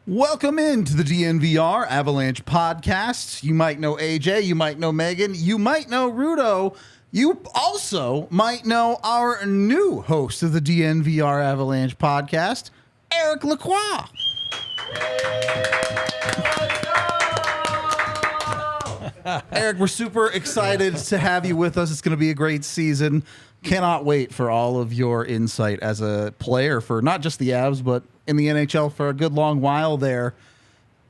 Welcome into the DNVR Avalanche podcast. You might know AJ, you might know Megan, you might know Rudo. You also might know our new host of the DNVR Avalanche podcast, Eric Lacroix. Eric, we're super excited to have you with us. It's going to be a great season. Cannot wait for all of your insight as a player for not just the Avs, but in the NHL for a good long while there.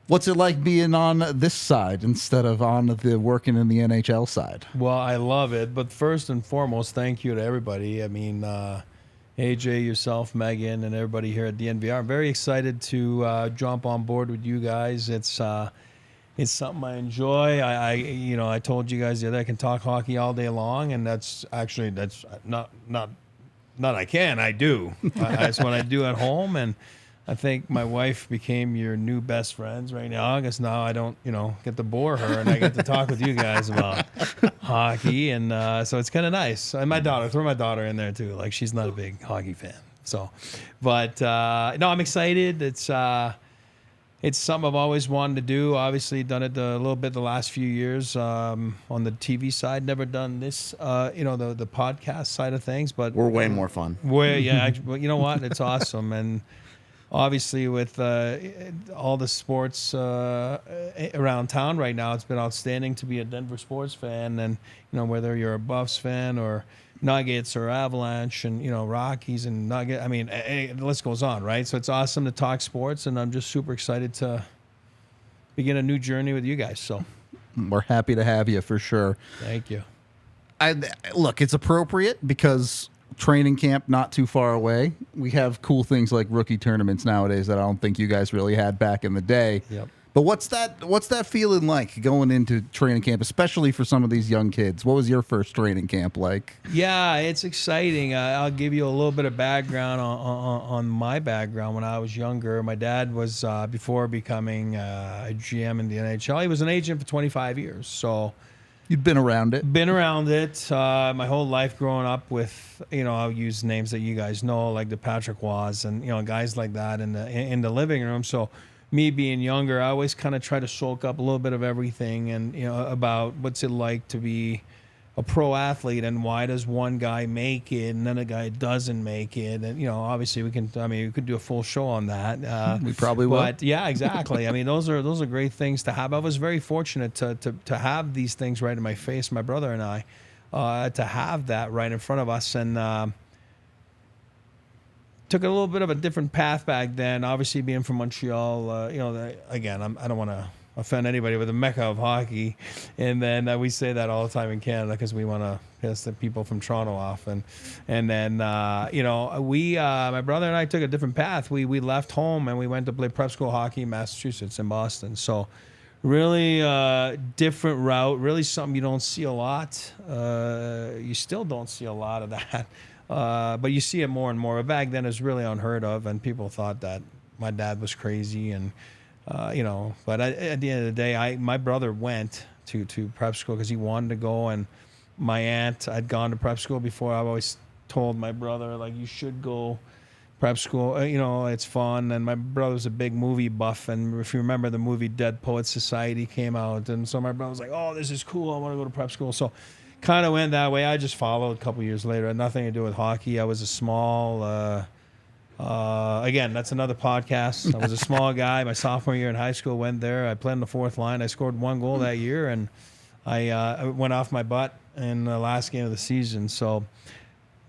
What's it like being on this side instead of on the working in the NHL side? Well, I love it. But first and foremost, thank you to everybody. I mean, AJ, yourself, Megan, and everybody here at DNVR. I'm very excited to jump on board with you guys. It's something I enjoy. I told you guys the other day I can talk hockey all day long, and that's not I do. That's what I do at home, and I think my wife became your new best friends right now, because now I don't, get to bore her, and I get to talk with you guys about hockey, and so it's kind of nice. And my daughter, throw my daughter in there too. Like, she's not a big hockey fan, so, but no, I'm excited. It's something I've always wanted to do. Obviously, done it a little bit the last few years on the TV side. Never done this, the podcast side of things. But we're way more fun. You know what? It's awesome. And obviously, with all the sports around town right now, it's been outstanding to be a Denver sports fan. And whether you're a Buffs fan or Nuggets or Avalanche and Rockies and Nuggets, I mean, the list goes on, right? So it's awesome to talk sports, and I'm just super excited to begin a new journey with you guys. So we're happy to have you for sure. Thank you. Look, it's appropriate because training camp not too far away. We have cool things like rookie tournaments nowadays that I don't think you guys really had back in the day. Yep. But what's that feeling like going into training camp, especially for some of these young kids? What was your first training camp like? Yeah, it's exciting. I'll give you a little bit of background on my background. When I was younger, my dad was, before becoming a GM in the NHL, he was an agent for 25 years. So you'd been around it? Been around it my whole life growing up with, I'll use names that you guys know, like the Patrick Waghs and, guys like that in the living room. So me being younger, I always kind of try to soak up a little bit of everything and, about what's it like to be a pro athlete and why does one guy make it and another guy doesn't make it. And, obviously we could do a full show on that. We probably will. But yeah, exactly. I mean, those are great things to have. I was very fortunate to have these things right in my face, my brother and I, to have that right in front of us. And, took a little bit of a different path back then. Obviously, being from Montreal, again, I don't want to offend anybody with the mecca of hockey, and then we say that all the time in Canada because we want to piss the people from Toronto off, and then my brother and I took a different path. We left home and we went to play prep school hockey in Massachusetts, in Boston. So really different route. Really something you don't see a lot. You still don't see a lot of that. But you see it more and more. Back then, it was really unheard of, and people thought that my dad was crazy, and But at the end of the day, my brother went to prep school because he wanted to go, and my aunt had gone to prep school before. I've always told my brother, like, you should go prep school. It's fun. And my brother's a big movie buff, and if you remember, the movie Dead Poets Society came out, and so my brother was like, "Oh, this is cool. I want to go to prep school." So kind of went that way. I just followed a couple years later. It had nothing to do with hockey. I was a small, again, that's another podcast. I was a small guy. My sophomore year in high school, went there. I played on the fourth line. I scored 1 goal that year, and I went off my butt in the last game of the season. So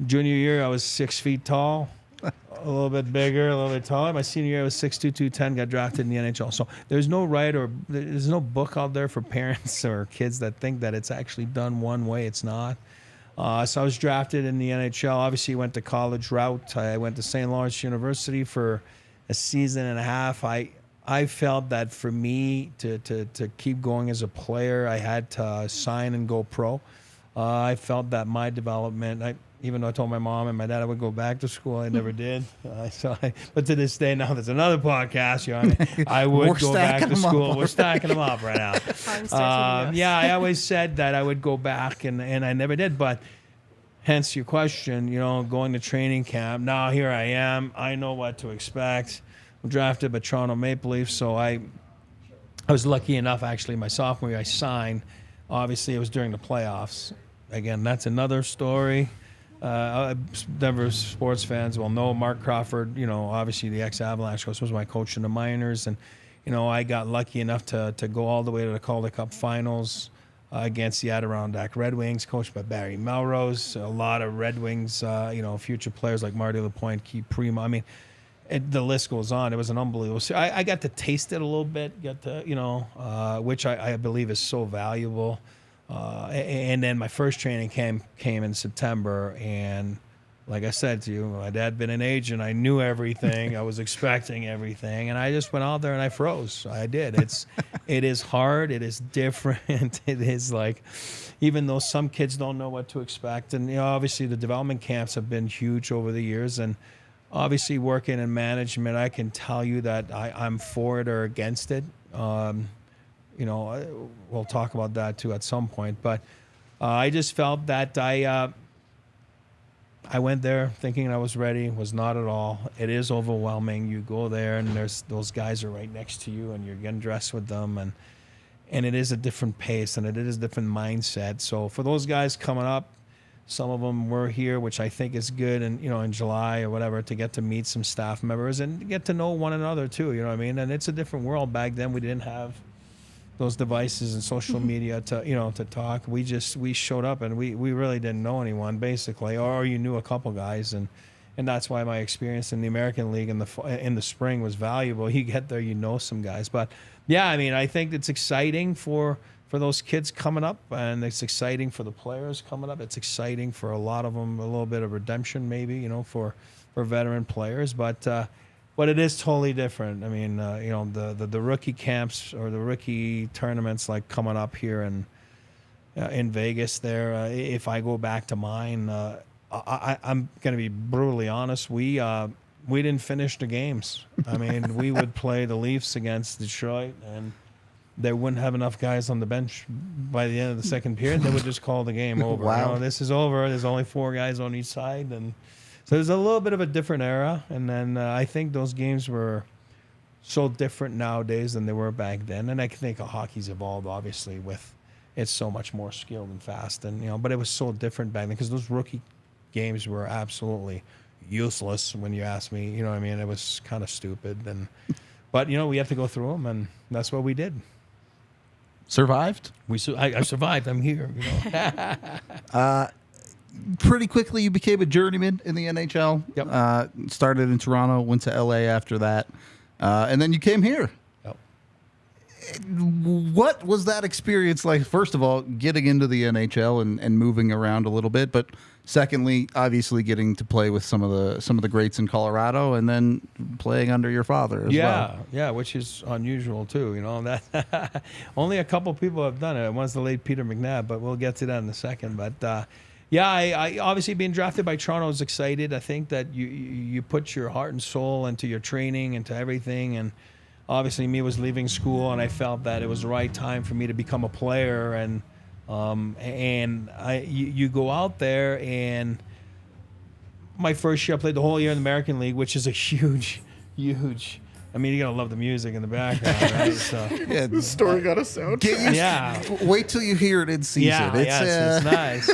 junior year, I was 6 feet tall, a little bit bigger, a little bit taller. My senior year, I was 6'2", 210, got drafted in the NHL. So there's no there's no book out there for parents or kids that think that it's actually done one way. It's not. So I was drafted in the NHL. Obviously, went the college route. I went to St. Lawrence University for a season and a half. I I felt that for me to keep going as a player, I had to sign and go pro. I felt that my development, even though I told my mom and my dad I would go back to school, I never did. But to this day, now there's another podcast. I would go back to school. We're stacking them up right now. Yeah, I always said that I would go back, and I never did. But hence your question, going to training camp. Now here I am. I know what to expect. I'm drafted by Toronto Maple Leafs, so I was lucky enough. Actually, my sophomore year, I signed. Obviously, it was during the playoffs. Again, that's another story. Denver sports fans will know Mark Crawford, obviously the ex-Avalanche coach, was my coach in the minors. And, I got lucky enough to go all the way to the Calder Cup finals against the Adirondack Red Wings, coached by Barry Melrose. A lot of Red Wings, future players like Marty LaPointe, Keith Primo. I mean, the list goes on. It was an unbelievable. I got to taste it a little bit, which I believe is so valuable. And then my first training came in September, and like I said to you, my dad had been an agent. I knew everything. I was expecting everything, and I just went out there and I froze. I did. It is hard. It is different. It is like, even though some kids don't know what to expect, and obviously the development camps have been huge over the years, and obviously working in management, I can tell you that I'm for it or against it. We'll talk about that too at some point. But I just felt that I went there thinking I was ready. Was not at all. It is overwhelming. You go there and those guys are right next to you, and you're getting dressed with them, and it is a different pace and it is a different mindset. So for those guys coming up, some of them were here, which I think is good, and in July or whatever, to get to meet some staff members and get to know one another too. You know what I mean? And it's a different world. Back then, we didn't have those devices and social media to talk. We showed up and we really didn't know anyone basically, or you knew a couple guys, and that's why my experience in the American League in the spring was valuable. You get there, some guys. But yeah, I mean, I think it's exciting for those kids coming up, and it's exciting for the players coming up. It's exciting for a lot of them, a little bit of redemption maybe, for veteran players, but it is totally different. I mean, the rookie camps or the rookie tournaments like coming up here in Vegas there, if I go back to mine, I'm going to be brutally honest. We didn't finish the games. I mean, we would play the Leafs against Detroit, and they wouldn't have enough guys on the bench by the end of the second period. They would just call the game over. Wow. This is over. There's only 4 guys on each side, and so there's a little bit of a different era. And then I think those games were so different nowadays than they were back then. And I think hockey's evolved, obviously, with it's so much more skilled and fast. And but it was so different back then because those rookie games were absolutely useless when you ask me. You know what I mean? It was kind of stupid. But we had to go through them, and that's what we did. Survived? I survived. I'm here. Pretty quickly, you became a journeyman in the NHL. Yep. Started in Toronto, went to LA after that, and then you came here. Yep. What was that experience like? First of all, getting into the NHL and moving around a little bit, but secondly, obviously getting to play with some of the greats in Colorado, and then playing under your father as well. Yeah, which is unusual too. That only a couple people have done it. One's the late Peter McNabb, but we'll get to that in a second. But yeah, I obviously being drafted by Toronto, I was excited. I think that you put your heart and soul into your training, into everything, and obviously me was leaving school, and I felt that it was the right time for me to become a player. And you go out there, and my first year I played the whole year in the American League, which is a huge. I mean, you gotta love the music in the background, right? So, Yeah, The story got a soundtrack. yeah. Wait till you hear it in season. It's nice.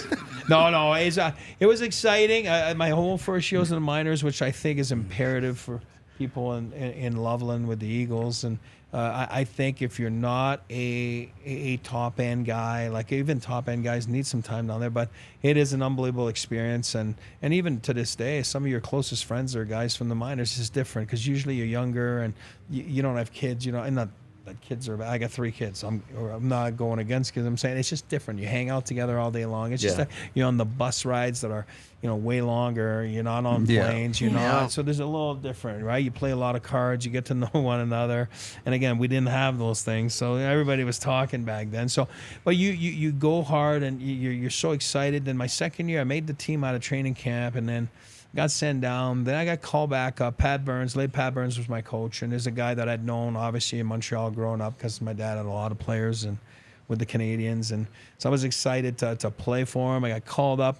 No, it was exciting. My whole first year was in the minors, which I think is imperative for people in Loveland with the Eagles. And I think if you're not a top end guy, like even top end guys need some time down there, but it is an unbelievable experience. And even to this day, some of your closest friends are guys from the minors. It's different because usually you're younger and you don't have kids, and not that kids are. I got 3 kids. I'm not going against kids. I'm saying it's just different. You hang out together all day long. It's just that you're on the bus rides that are, way longer. You're not on planes. You're not. So there's a little different, right? You play a lot of cards. You get to know one another. And again, we didn't have those things, so everybody was talking back then. So, but you go hard and you're so excited. Then my second year, I made the team out of training camp, and then got sent down. Then I got called back up. Pat Burns was my coach, and there's a guy that I'd known obviously in Montreal growing up because my dad had a lot of players and with the Canadians, and so I was excited to play for him. I got called up,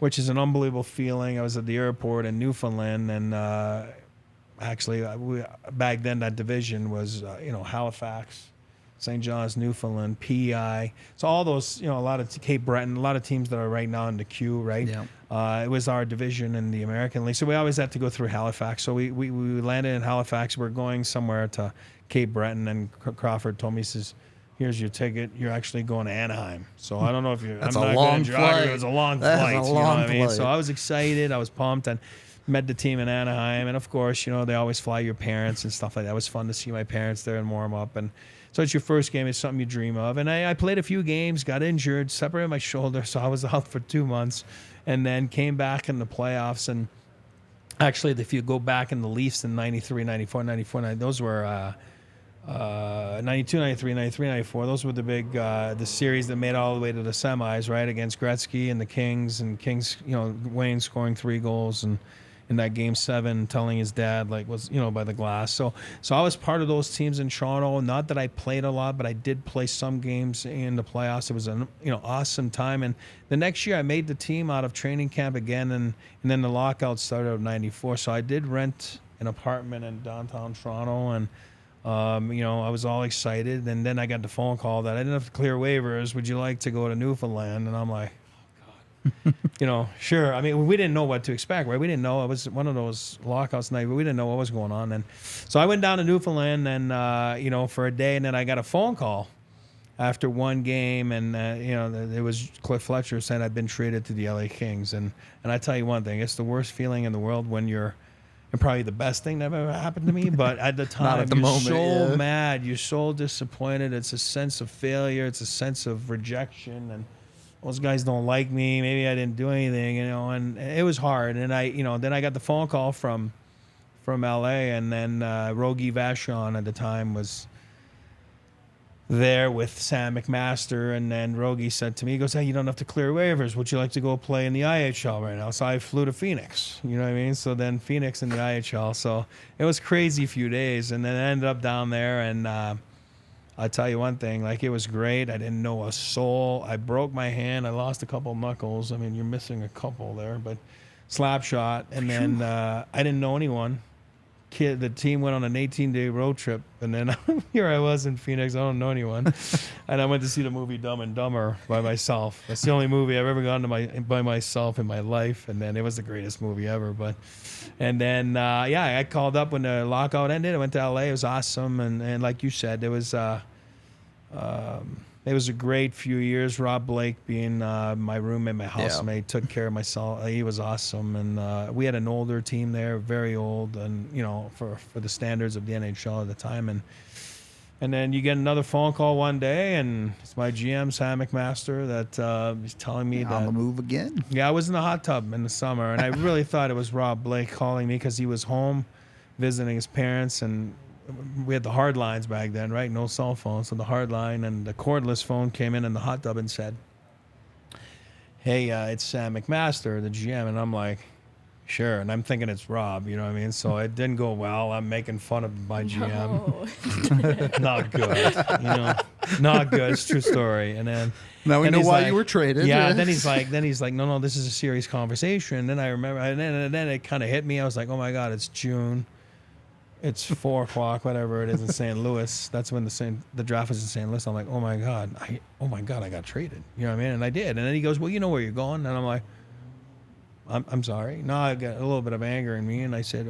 which is an unbelievable feeling. I was at the airport in Newfoundland, and back then that division was Halifax, St. John's, Newfoundland, PEI. So all those, a lot of Cape Breton, a lot of teams that are right now in the queue, right? Yeah. It was our division in the American League. So we always had to go through Halifax. So we landed in Halifax. We're going somewhere to Cape Breton, and Crawford told me, he says, here's your ticket. You're actually going to Anaheim. So I don't know if you're... That's I'm a not long flight. It was a long That's flight. A long I mean? flight. So I was excited. I was pumped, and met the team in Anaheim. And of course, they always fly your parents and stuff like that. It was fun to see my parents there and warm up. And so it's your first game. It's something you dream of. And I played a few games, got injured, separated my shoulder, so I was out for 2 months, and then came back in the playoffs. And actually, if you go back in the Leafs in 93, 94, those were 92, 93, 93, 94. Those were the big, the series that made all the way to the semis, right, against Gretzky and the Kings. And Kings, Wayne scoring 3 goals and in that game 7, telling his dad was by the glass. So I was part of those teams in Toronto. Not that I played a lot, but I did play some games in the playoffs. It was an awesome time. And the next year I made the team out of training camp again, and then the lockout started in '94. So I did rent an apartment in downtown Toronto, and I was all excited. And then I got the phone call that I didn't have to clear waivers. Would you like to go to Newfoundland? And I'm like, sure. I mean, we didn't know what to expect, right? We didn't know. It was one of those lockouts nights, but we didn't know what was going on. And so I went down to Newfoundland and, for a day, and then I got a phone call after one game, and, it was Cliff Fletcher saying I'd been traded to the LA Kings. And I tell you one thing, it's the worst feeling in the world when you're, and probably the best thing that ever happened to me, but at the time, at the you're moment, so mad, you're so disappointed. It's a sense of failure. It's a sense of rejection, and those guys don't like me. Maybe I didn't do anything, and it was hard. And then I got the phone call from LA, and then Rogie Vachon at the time was there with Sam McMaster, and then Rogie said to me, he goes, hey, you don't have to clear waivers. Would you like to go play in the IHL right now? So I flew to Phoenix, you know what I mean? So then Phoenix in the IHL. So it was crazy few days, and then I ended up down there, and I'll tell you one thing, it was great. I didn't know a soul. I broke my hand. I lost a couple knuckles. I mean, you're missing a couple there, but slap shot. And then I didn't know anyone. The team went on an 18-day road trip, and then here I was in Phoenix. I don't know anyone. And I went to see the movie Dumb and Dumber by myself. That's the only movie I've ever gone to by myself in my life, and then it was the greatest movie ever. And then I got called up when the lockout ended. I went to LA. It was awesome, and like you said, it was a great few years. Rob Blake being my roommate, my housemate, took care of myself. He was awesome, and we had an older team there, very old, and for the standards of the NHL at the time. And then you get another phone call one day, and it's my GM, Sam McMaster, that he's telling me that on the move again. Yeah, I was in the hot tub in the summer, and I really thought it was Rob Blake calling me because he was home visiting his parents, and we had the hard lines back then, right? No cell phones, so the hard line and the cordless phone came in the hot tub and said, hey, it's Sam McMaster, the GM. And I'm like, sure. And I'm thinking it's Rob, you know what I mean? So it didn't go well. I'm making fun of my GM. Not good, not good. It's a true story. And then now we know why you were traded. Yeah. And then he's like, no, this is a serious conversation. And then I remember, and then it kind of hit me. I was like, oh my God, it's June. It's 4 o'clock, whatever it is in St. Louis. That's when the draft was in St. Louis. I'm like, oh my God, I got traded. You know what I mean? And I did. And then he goes, well, you know where you're going. And I'm like, I'm sorry. No, I got a little bit of anger in me. And I said,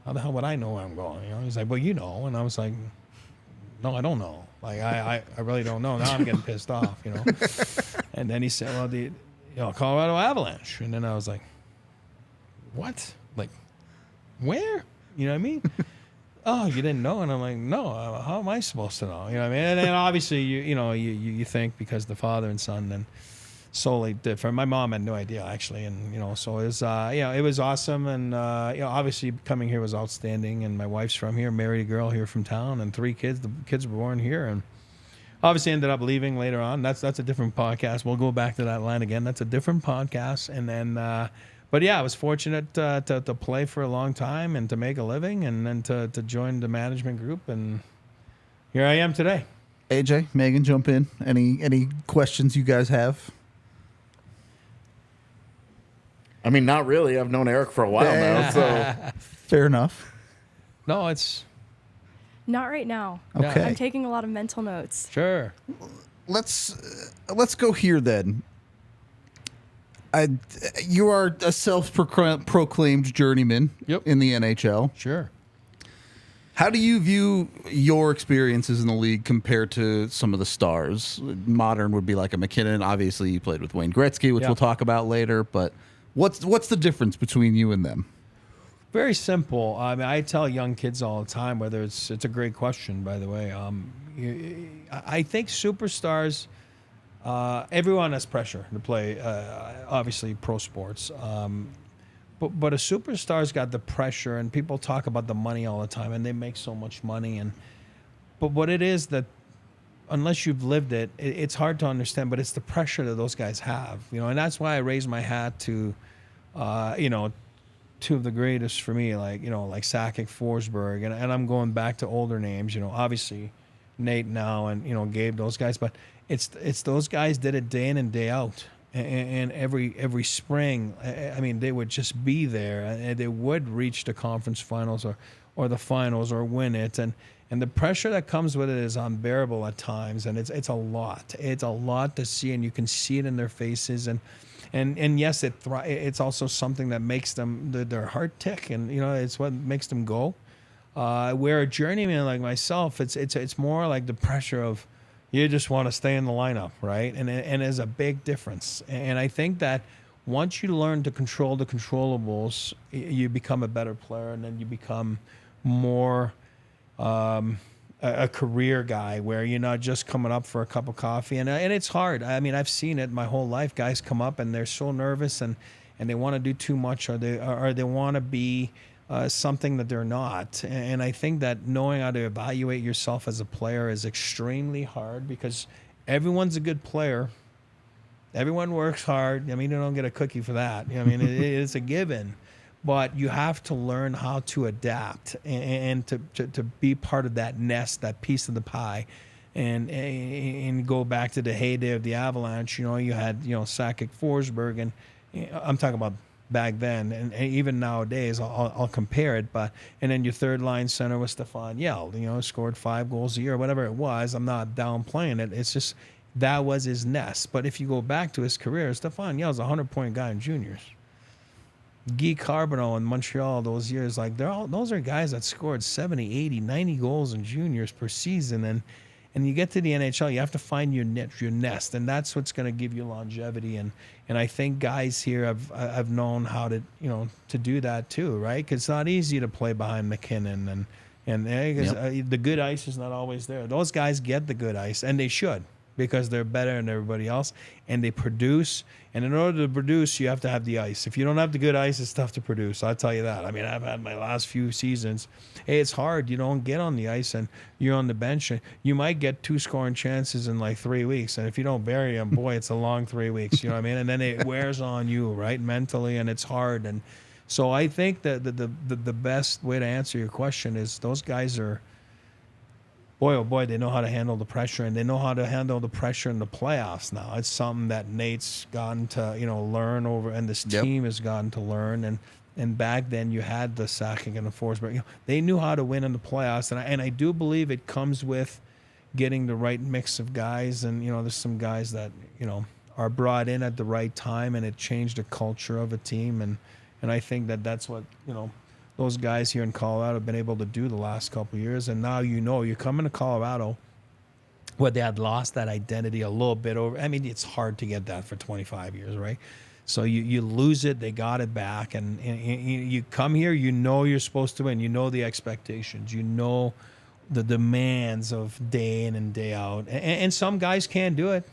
how the hell would I know where I'm going? He's like, well, you know. And I was like, no, I don't know. I really don't know. Now I'm getting pissed off, And then he said, well, the Colorado Avalanche. And then I was like, what? Where? You know what I mean? oh, you didn't know? And I'm like, no, how am I supposed to know? You know what I mean? And then obviously, you think because the father and son then solely different. My mom had no idea actually. And, so it was, it was awesome. And, obviously coming here was outstanding. And my wife's from here, married a girl here from town and 3 kids. The kids were born here and obviously ended up leaving later on. That's a different podcast. We'll go back to that line again. That's a different podcast. And then, but yeah, I was fortunate to play for a long time and to make a living and then to join the management group. And here I am today. AJ, Megan, jump in. Any questions you guys have? I mean, not really. I've known Eric for a while now, so Fair enough. No, it's Not right now. Okay. I'm taking a lot of mental notes. sure. Let's go here then. You are a self-proclaimed journeyman Yep. in the NHL. Sure. How do you view your experiences in the league compared to some of the stars? Modern would be like a McKinnon. Obviously, you played with Wayne Gretzky, which Yeah. we'll talk about later. But what's the difference between you and them? Very simple. I mean, I tell young kids all the time, whether it's a great question, by the way. I think superstars, everyone has pressure to play, obviously pro sports. But a superstar's got the pressure, and people talk about the money all the time, and they make so much money. But what it is that, unless you've lived it, it's hard to understand. But it's the pressure that those guys have, and that's why I raise my hat to, two of the greatest for me, like Sakic, Forsberg, and I'm going back to older names, obviously Nate now and Gabe, those guys, but it's those guys did it day in and day out, and every spring, I mean, they would just be there, and they would reach the conference finals or the finals or win it, and the pressure that comes with it is unbearable at times, and it's a lot to see, and you can see it in their faces, and yes, it's also something that makes them their heart tick, and it's what makes them go. Where a journeyman like myself, it's more like the pressure of you just want to stay in the lineup, right? And there's a big difference. And I think that once you learn to control the controllables, you become a better player, and then you become more a career guy where you're not just coming up for a cup of coffee. And it's hard. I mean, I've seen it my whole life. Guys come up and they're so nervous and they want to do too much, or they want to be something that they're not. And I think that knowing how to evaluate yourself as a player is extremely hard, because everyone's a good player. Everyone works hard. I mean, you don't get a cookie for that. I mean, it's a given. But you have to learn how to adapt and to be part of that nest, that piece of the pie, and go back to the heyday of the Avalanche. You had Sakic, Forsberg, and I'm talking about back then, and even nowadays. I'll compare it, and then your third line center was Stefan Yell. Scored 5 goals a year, whatever it was. I'm not downplaying it. It's just that was his nest. But if you go back to his career, Stefan Yell's a 100-point guy in juniors. Guy Carbonneau in Montreal those years, those are guys that scored 70, 80, 90 goals in juniors per season. And you get to the NHL, you have to find your niche, your nest, and that's what's going to give you longevity. And I think guys here have known how to to do that too, right? Because it's not easy to play behind McKinnon, and the good ice is not always there. Those guys get the good ice, and they should, because they're better than everybody else, and they produce. And in order to produce, you have to have the ice. If you don't have the good ice, it's tough to produce. I'll tell you that. I mean, I've had my last few seasons. Hey, it's hard. You don't get on the ice, and you're on the bench. And you might get 2 scoring chances in 3 weeks. And if you don't bury them, boy, it's a long 3 weeks. You know what I mean? And then it wears on you, right, mentally, and it's hard. And so I think that the best way to answer your question is those guys are, boy, oh boy, they know how to handle the pressure, and they know how to handle the pressure in the playoffs now. It's something that Nate's gotten to, learn over, and this team has gotten to learn. And back then you had the Sakic and the Forsberg. They knew how to win in the playoffs, and I do believe it comes with getting the right mix of guys. And there's some guys that are brought in at the right time, and it changed the culture of a team. And I think that's what those guys here in Colorado have been able to do the last couple of years. And now you come into Colorado where they had lost that identity a little bit over. I mean, it's hard to get that for 25 years, right? So you lose it, they got it back, and you come here, you know you're supposed to win. You know the expectations. You know the demands of day in and day out. And some guys can't do it.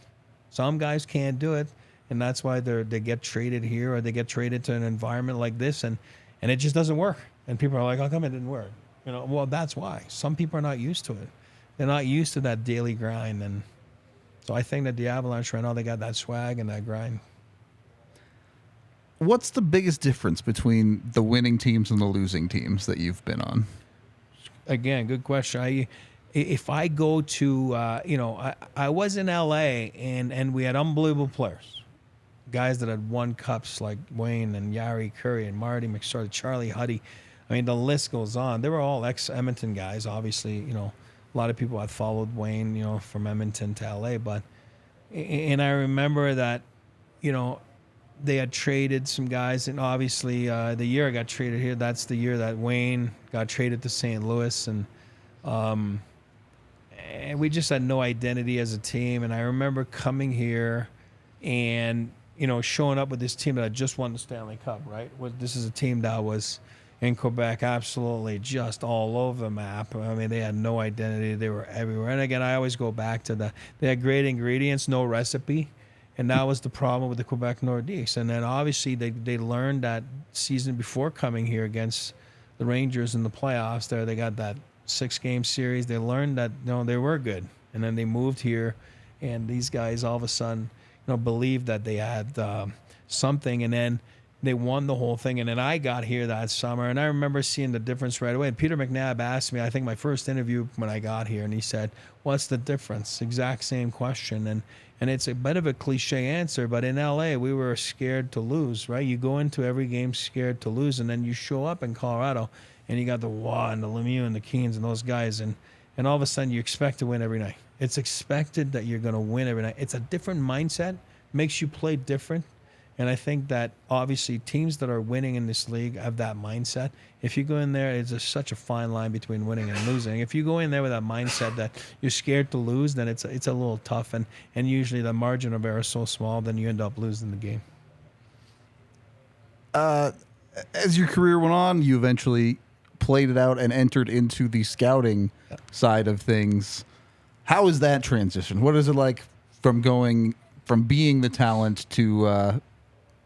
Some guys can't do it, and that's why they get traded here or they get traded to an environment like this, and it just doesn't work. And people are like, how come it didn't work? Well, that's why. Some people are not used to it. They're not used to that daily grind, and so I think that the Avalanche right now, they got that swag and that grind. What's the biggest difference between the winning teams and the losing teams that you've been on? Again, good question. If I go to, I was in LA and we had unbelievable players, guys that had won cups like Wayne and Yari Curry and Marty McSorley, Charlie Huddy. I mean, the list goes on. They were all ex-Edmonton guys. Obviously, a lot of people had followed Wayne, from Edmonton to LA. And I remember that, they had traded some guys, and obviously the year I got traded here, that's the year that Wayne got traded to St. Louis, and we just had no identity as a team. And I remember coming here and showing up with this team that had just won the Stanley Cup. Right, this is a team that was in Quebec absolutely just all over the map. I mean, they had no identity; they were everywhere. And again, I always go back to they had great ingredients, no recipe. And that was the problem with the Quebec Nordiques. And then obviously they learned that season before coming here against the Rangers in the playoffs. They got that 6-game series. They learned that they were good. And then they moved here, and these guys all of a sudden believed that they had something. And then they won the whole thing. And then I got here that summer, and I remember seeing the difference right away. And Peter McNabb asked me, I think my first interview when I got here, and he said, "What's the difference?" Exact same question. And it's a bit of a cliche answer, but in LA, we were scared to lose, right? You go into every game scared to lose, and then you show up in Colorado, and you got the Waugh and the Lemieux and the Keens and those guys, and all of a sudden you expect to win every night. It's expected that you're going to win every night. It's a different mindset, makes you play different. And I think that obviously teams that are winning in this league have that mindset. If you go in there, it's such a fine line between winning and losing. If you go in there with that mindset that you're scared to lose, then it's a little tough. And usually the margin of error is so small, then you end up losing the game. As your career went on, you eventually played it out and entered into the scouting side of things. How is that transition? What is it like from being the talent to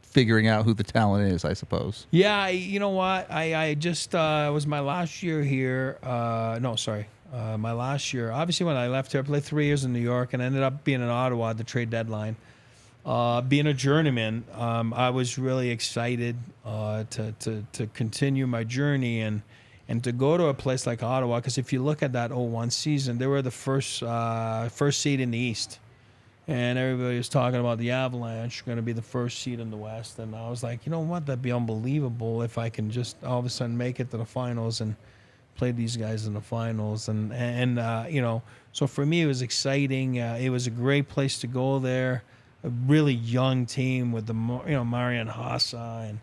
figuring out who the talent is, I suppose? Yeah, you know what? I just it was my last year here. My last year. Obviously, when I left here, I played 3 years in New York and ended up being in Ottawa at the trade deadline. Being a journeyman, I was really excited to continue my journey and to go to a place like Ottawa, because if you look at that 2001 season, they were the first seed in the East. And everybody was talking about the Avalanche going to be the first seed in the West. And I was like, you know what? That'd be unbelievable if I can just all of a sudden make it to the finals and play these guys in the finals. And so for me, it was exciting. It was a great place to go there. A really young team with Marian Hossa and,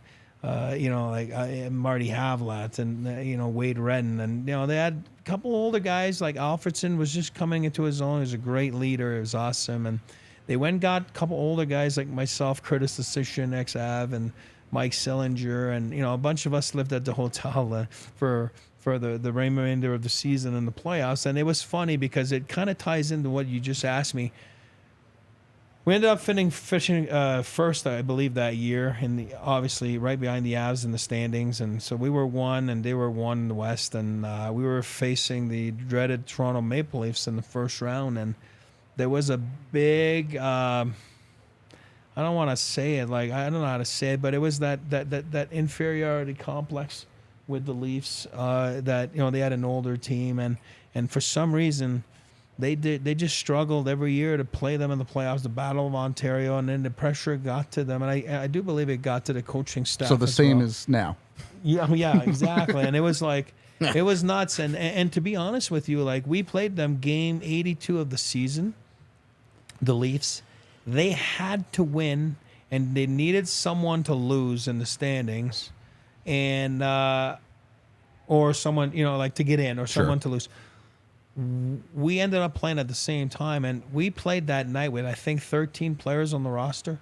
Marty Havlat and, Wade Redden. And, they had a couple older guys like Alfredson was just coming into his own. He was a great leader. It was awesome. And they went and got a couple older guys like myself, Curtis Decision, ex-Av, and Mike Sillinger. And, a bunch of us lived at the hotel for the remainder of the season and the playoffs. And it was funny because it kind of ties into what you just asked me. We ended up finishing first, I believe, that year, obviously right behind the Avs in the standings. And so we were 1 and they were 1 in the West. And we were facing the dreaded Toronto Maple Leafs in the first round. And there was a big, I don't want to say it, I don't know how to say it, but it was that inferiority complex with the Leafs, that, they had an older team. And for some reason, They just struggled every year to play them in the playoffs, the Battle of Ontario, and then the pressure got to them. And I do believe it got to the coaching staff. So the same as now. Yeah, exactly. And it was it was nuts. And to be honest with you, we played them game 82 of the season, the Leafs. They had to win, and they needed someone to lose in the standings, and or someone, to get in, or someone to lose. We ended up playing at the same time, and we played that night with, I think, 13 players on the roster.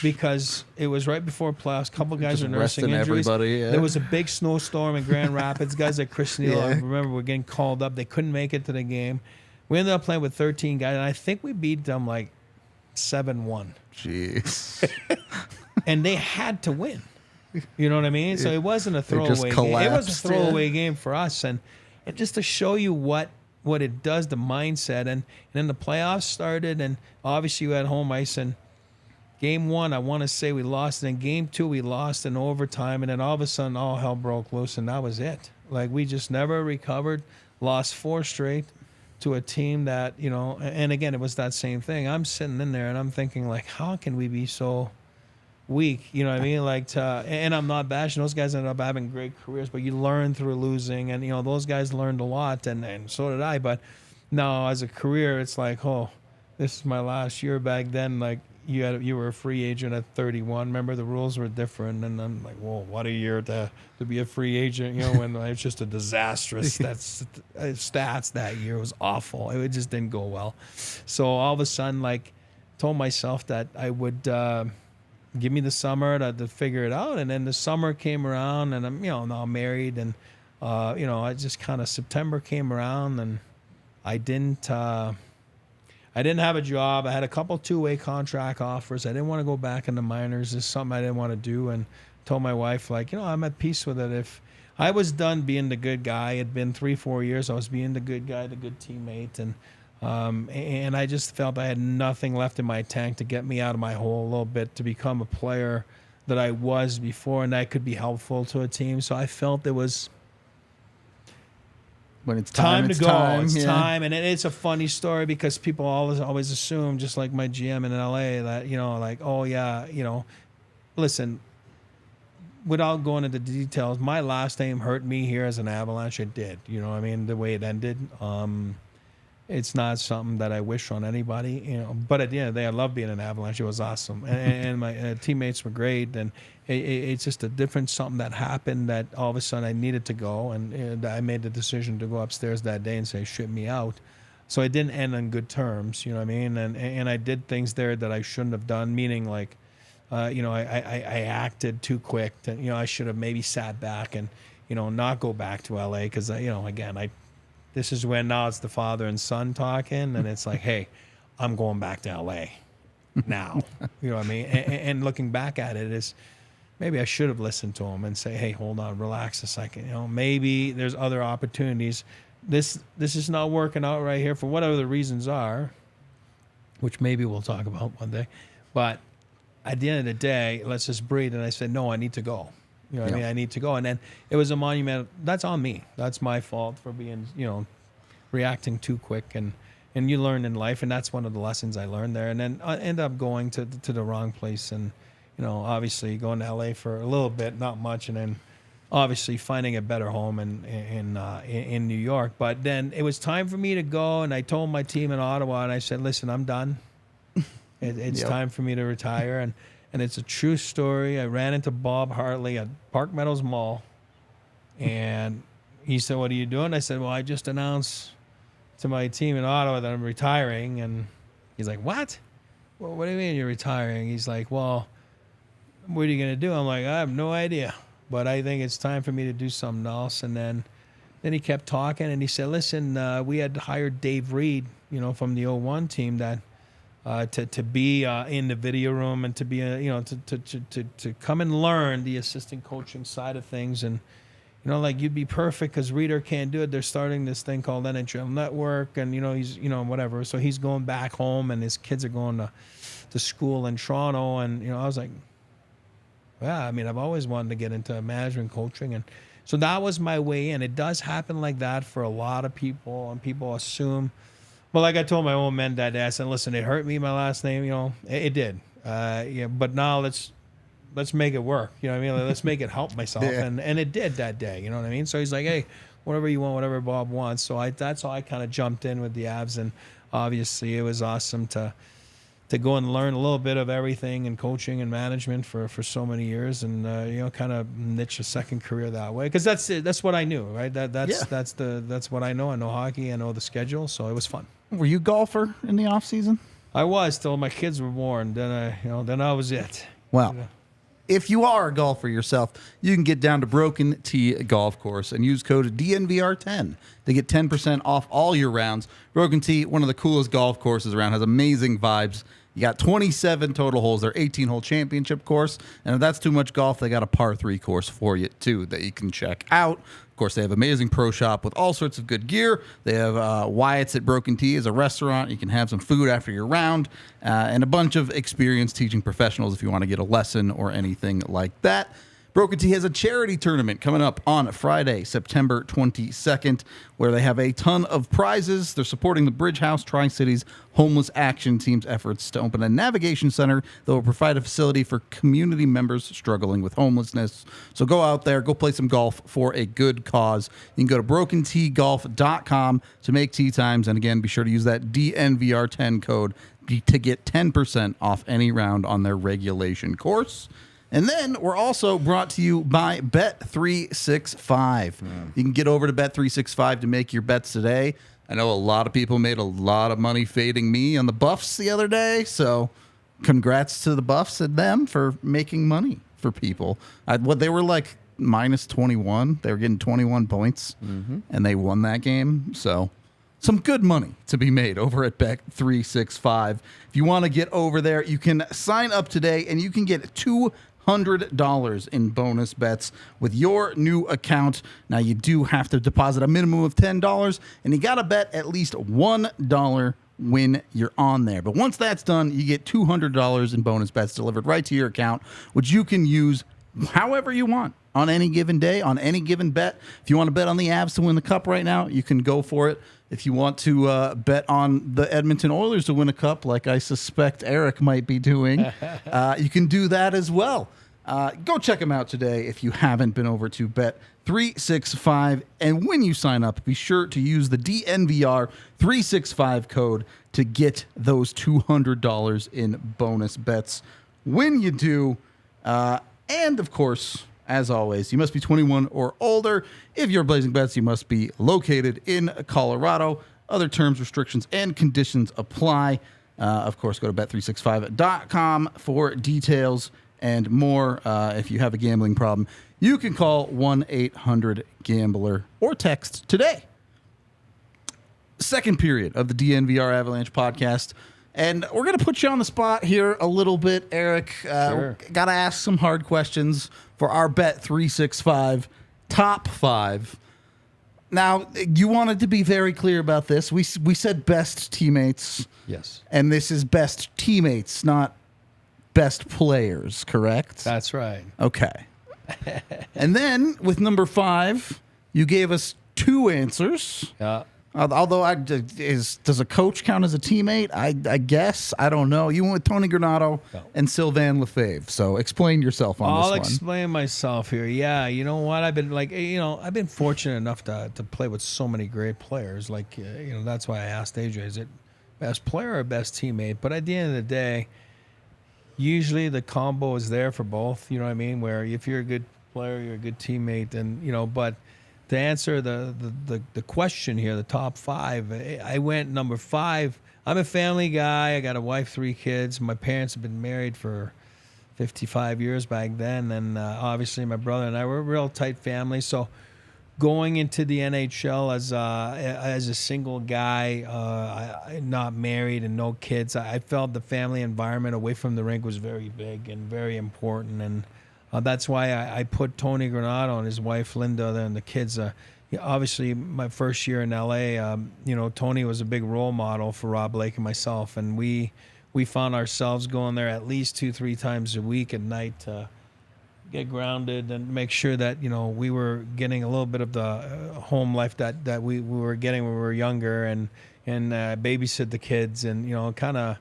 because it was right before playoffs. A couple guys Just were nursing resting injuries. everybody, yeah. There was a big snowstorm in Grand Rapids. Guys like Chris Neal, I remember, were getting called up. They couldn't make it to the game. We ended up playing with 13 guys, and I think we beat them like 7-1. Jeez. And they had to win. You know what I mean? So it wasn't a throwaway game. It was a throwaway game for us, and just to show you what it does, the mindset, and then the playoffs started, and obviously we had home ice. And game 1, I want to say we lost, and then game 2 we lost in overtime, and then all of a sudden all hell broke loose, and that was it. Like, we just never recovered. Lost 4 straight to a team that, you know, and again, it was that same thing. I'm sitting in there and I'm thinking, like, how can we be so weak? You know what I mean? Like, and I'm not bashing. Those guys ended up having great careers, but you learn through losing, and, you know, those guys learned a lot, and so did I. But now as a career, it's like, oh, this is my last year. Back then, like, you were a free agent at 31. Remember, the rules were different, and I'm like, whoa, what a year to be a free agent, you know, when it's just a disastrous stats that year. It was awful. It just didn't go well. So all of a sudden, like, told myself that I would give me the summer to figure it out, and then the summer came around, and I'm, you know, now married, and you know, I just kind of, September came around, and I didn't have a job. I had a couple 2-way contract offers. I didn't want to go back in the minors. This is something I didn't want to do, and told my wife, like, you know, I'm at peace with it. If I was done being the good guy, it had been 3-4 years. I was being the good guy, the good teammate, and I just felt I had nothing left in my tank to get me out of my hole a little bit, to become a player that I was before, and that could be helpful to a team. So I felt there was when it's time to go. It's time. And it's a funny story because people always assume, just like my GM in LA, that, you know, like, oh yeah, you know, listen, without going into the details, my last name hurt me here as an Avalanche. It did, you know what I mean? The way it ended. It's not something that I wish on anybody, you know, but at the end of the day, I love being an Avalanche. It was awesome. And my teammates were great. And it's just a different something that happened that all of a sudden I needed to go. And I made the decision to go upstairs that day and say, ship me out. So it didn't end on good terms, you know what I mean? And I did things there that I shouldn't have done, meaning like, you know, I acted too quick. You know, I should have maybe sat back and, you know, not go back to LA because, you know, again, this is when now it's the father and son talking, and it's like, hey, I'm going back to LA now. You know what I mean? And looking back at it is, maybe I should have listened to him and say, hey, hold on, relax a second. You know, maybe there's other opportunities. This is not working out right here for whatever the reasons are, which maybe we'll talk about one day. But at the end of the day, let's just breathe. And I said, no, I need to go. You know what I mean? I need to go. And then it was a monumental, that's on me. That's my fault for being, you know, reacting too quick. And you learn in life. And that's one of the lessons I learned there. And then I end up going to the wrong place. And, you know, obviously going to LA for a little bit, not much. And then obviously finding a better home in New York. But then it was time for me to go. And I told my team in Ottawa, and I said, listen, I'm done. It's time for me to retire. And it's a true story. I ran into Bob Hartley at Park Meadows Mall, and he said, what are you doing? I said, well, I just announced to my team in Ottawa that I'm retiring. And he's like, what? Well, what do you mean you're retiring? He's like, well, what are you going to do? I'm like, I have no idea, but I think it's time for me to do something else. And then he kept talking, and he said, listen, we had hired Dave Reed, you know, from the 01 team that, to be in the video room and to be you know, to come and learn the assistant coaching side of things. And, you know, like, you'd be perfect because Reader can't do it. They're starting this thing called NHL Network, and, you know, he's, you know, whatever. So he's going back home, and his kids are going to school in Toronto. And, you know, I was like, yeah, I mean, I've always wanted to get into management coaching. And so that was my way in. It does happen like that for a lot of people, and people assume. Well, like I told my old men that day, I said, listen, it hurt me, my last name, you know, it did. Yeah, but now let's make it work. You know what I mean? Like, let's make it help myself. Yeah. And it did that day, you know what I mean? So he's like, hey, whatever you want, whatever Bob wants. So that's how I kind of jumped in with the Avs. And obviously it was awesome to go and learn a little bit of everything in coaching and management for so many years, and you know, kind of niche a second career that way, because that's what I knew, right? That's what I know. I know hockey, I know the schedule, so it was fun. Were you a golfer in the off season? I was till my kids were born. Then I was it. Well, if you are a golfer yourself, you can get down to Broken Tee Golf Course and use code DNVR10 to get 10% off all your rounds. Broken Tee, one of the coolest golf courses around, has amazing vibes. You got 27 total holes. They're 18-hole championship course. And if that's too much golf, they got a par 3 course for you, too, that you can check out. Of course, they have amazing pro shop with all sorts of good gear. They have Wyatt's at Broken Tee as a restaurant. You can have some food after your round, and a bunch of experienced teaching professionals if you want to get a lesson or anything like that. Broken Tee has a charity tournament coming up on Friday, September 22nd, where they have a ton of prizes. They're supporting the Bridge House Tri-Cities Homeless Action Team's efforts to open a navigation center that will provide a facility for community members struggling with homelessness. So go out there, go play some golf for a good cause. You can go to brokenteegolf.com to make tee times. And again, be sure to use that DNVR10 code to get 10% off any round on their regulation course. And then we're also brought to you by Bet365. You can get over to Bet365 to make your bets today. I know a lot of people made a lot of money fading me on the Buffs the other day, so congrats to the Buffs and them for making money for people. They were like minus 21. They were getting 21 points, and they won that game. So some good money to be made over at Bet365. If you want to get over there, you can sign up today, and you can get $200 in bonus bets with your new account. Now, you do have to deposit a minimum of $10, and you got to bet at least $1 when you're on there. But once that's done, you get $200 in bonus bets delivered right to your account, which you can use however you want on any given day, on any given bet. If you want to bet on the Avs to win the Cup right now, you can go for it. If you want to bet on the Edmonton Oilers to win a cup, like I suspect Eric might be doing, you can do that as well. Go check them out today if you haven't been over to Bet365. And when you sign up, be sure to use the DNVR365 code to get those $200 in bonus bets when you do. And, of course, as always, you must be 21 or older. If you're blazing bets, you must be located in Colorado. Other terms, restrictions, and conditions apply. Of course, go to bet365.com for details and more. If you have a gambling problem, you can call 1-800-GAMBLER or text today. Second period of the DNVR Avalanche podcast. And we're going to put you on the spot here a little bit, Eric. Sure. Got to ask some hard questions for our Bet365 top 5. Now, you wanted to be very clear about this. We said best teammates. Yes. And this is best teammates, not best players, correct? That's right. Okay. And then with number 5, you gave us 2 answers. Yeah. Although, does a coach count as a teammate? I guess. I don't know. You went with Tony Granato and Sylvain Lefebvre. So explain yourself on this one. I'll explain myself here. Yeah, you know what? I've been fortunate enough to play with so many great players. That's why I asked AJ, is it best player or best teammate? But at the end of the day, usually the combo is there for both. You know what I mean? Where if you're a good player, you're a good teammate, and but to answer the question here, the top 5, I went number 5. I'm a family guy. I got a wife, 3 kids. My parents have been married for 55 years back then, and obviously my brother and I were a real tight family. So going into the NHL as a single guy, not married and no kids, I felt the family environment away from the rink was very big and very important, and that's why I put Tony Granato and his wife Linda and the kids. Obviously, my first year in LA, Tony was a big role model for Rob Blake and myself, and we found ourselves going there at least 2-3 times a week at night to get grounded and make sure that we were getting a little bit of the home life that we were getting when we were younger, and babysit the kids, and kind of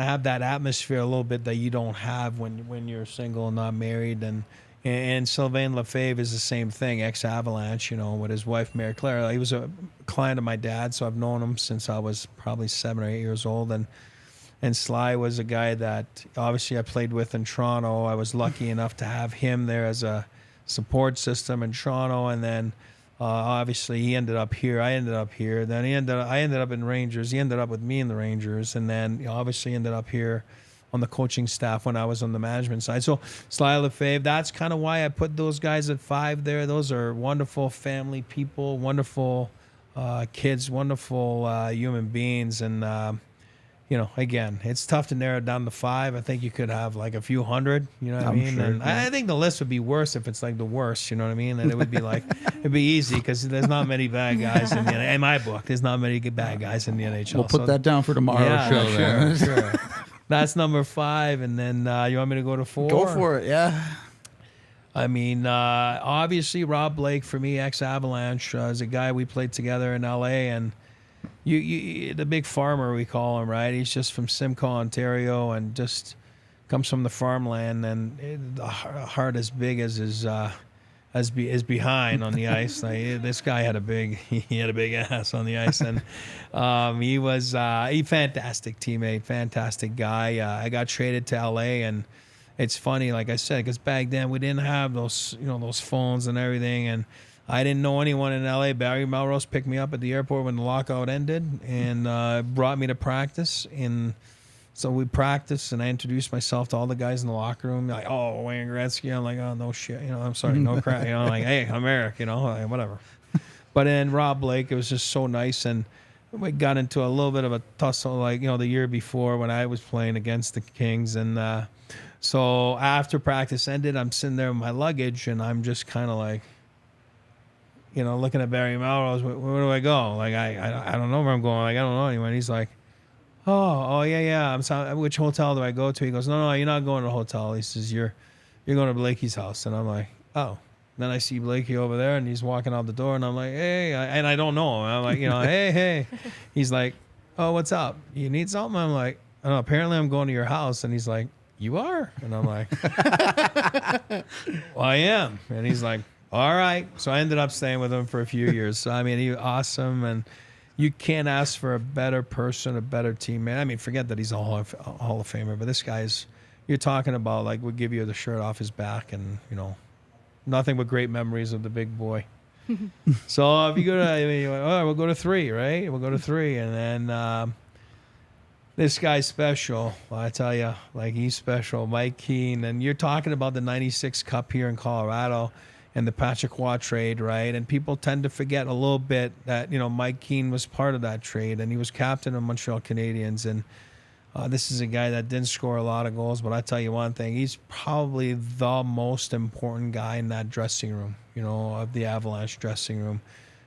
have that atmosphere a little bit that you don't have when you're single and not married. And Sylvain Lefebvre is the same thing, ex-Avalanche, with his wife Mary Claire. He was a client of my dad, so I've known him since I was probably 7 or 8 years old. And Sly was a guy that obviously I played with in Toronto. I was lucky enough to have him there as a support system in Toronto, and then Obviously, he ended up here. I ended up here. Then I ended up in Rangers. He ended up with me in the Rangers, and then obviously ended up here on the coaching staff when I was on the management side. So Sly Lefebvre, that's kind of why I put those guys at 5 there. Those are wonderful family people, wonderful kids, wonderful human beings, and again, it's tough to narrow it down to 5. I think you could have like a few hundred, you know what I mean? Sure, And yeah. I think the list would be worse if it's like the worst, you know what I mean? And it would be like, it'd be easy because there's not many bad guys in my book. There's not many bad guys in the NHL. We'll put that down for tomorrow's show. Then. Sure. That's number 5. And then you want me to go to 4? Go for it. Yeah. I mean, obviously Rob Blake for me, ex-Avalanche, is a guy we played together in L.A. and you the big farmer we call him, right? He's just from Simcoe, Ontario, and just comes from the farmland, and the heart as big as his is behind on the ice. Like, this guy had a big ass on the ice, and he was a fantastic teammate, fantastic guy. I got traded to L.A. and it's funny, like I said, because back then we didn't have those phones and everything, and I didn't know anyone in L.A. Barry Melrose picked me up at the airport when the lockout ended and brought me to practice. And so we practiced, and I introduced myself to all the guys in the locker room. Like, oh, Wayne Gretzky. I'm like, oh, no shit. I'm sorry, no crap. Like, hey, I'm Eric, like, whatever. But then Rob Blake, it was just so nice. And we got into a little bit of a tussle, like, the year before when I was playing against the Kings. And so after practice ended, I'm sitting there with my luggage, and I'm just kind of like, looking at Barry Melrose, where do I go? Like, I don't know where I'm going. Like, I don't know anyone. He's like, oh yeah. I'm sorry. Which hotel do I go to? He goes, no, you're not going to a hotel. He says, you're going to Blakey's house. And I'm like, oh. Then I see Blakey over there, and he's walking out the door, and I'm like, hey, and I don't know him. I'm like, hey. He's like, oh, what's up? You need something? I'm like, oh, apparently I'm going to your house. And he's like, you are? And I'm like, well, I am. And he's like, all right. So I ended up staying with him for a few years. So, I mean, he was awesome, and you can't ask for a better person, a better teammate. I mean, forget that he's a Hall of Famer, but this guy's, you're talking about, like, would give you the shirt off his back, and, nothing but great memories of the big boy. So if you go to, we'll go to 3, right? We'll go to 3. And then this guy's special. Well, I tell you, like, he's special. Mike Keane. And you're talking about the 96 Cup here in Colorado and the Patrick Waugh trade, right? And people tend to forget a little bit that, Mike Keane was part of that trade, and he was captain of Montreal Canadiens. And this is a guy that didn't score a lot of goals, but I tell you one thing, he's probably the most important guy in that dressing room, of the Avalanche dressing room.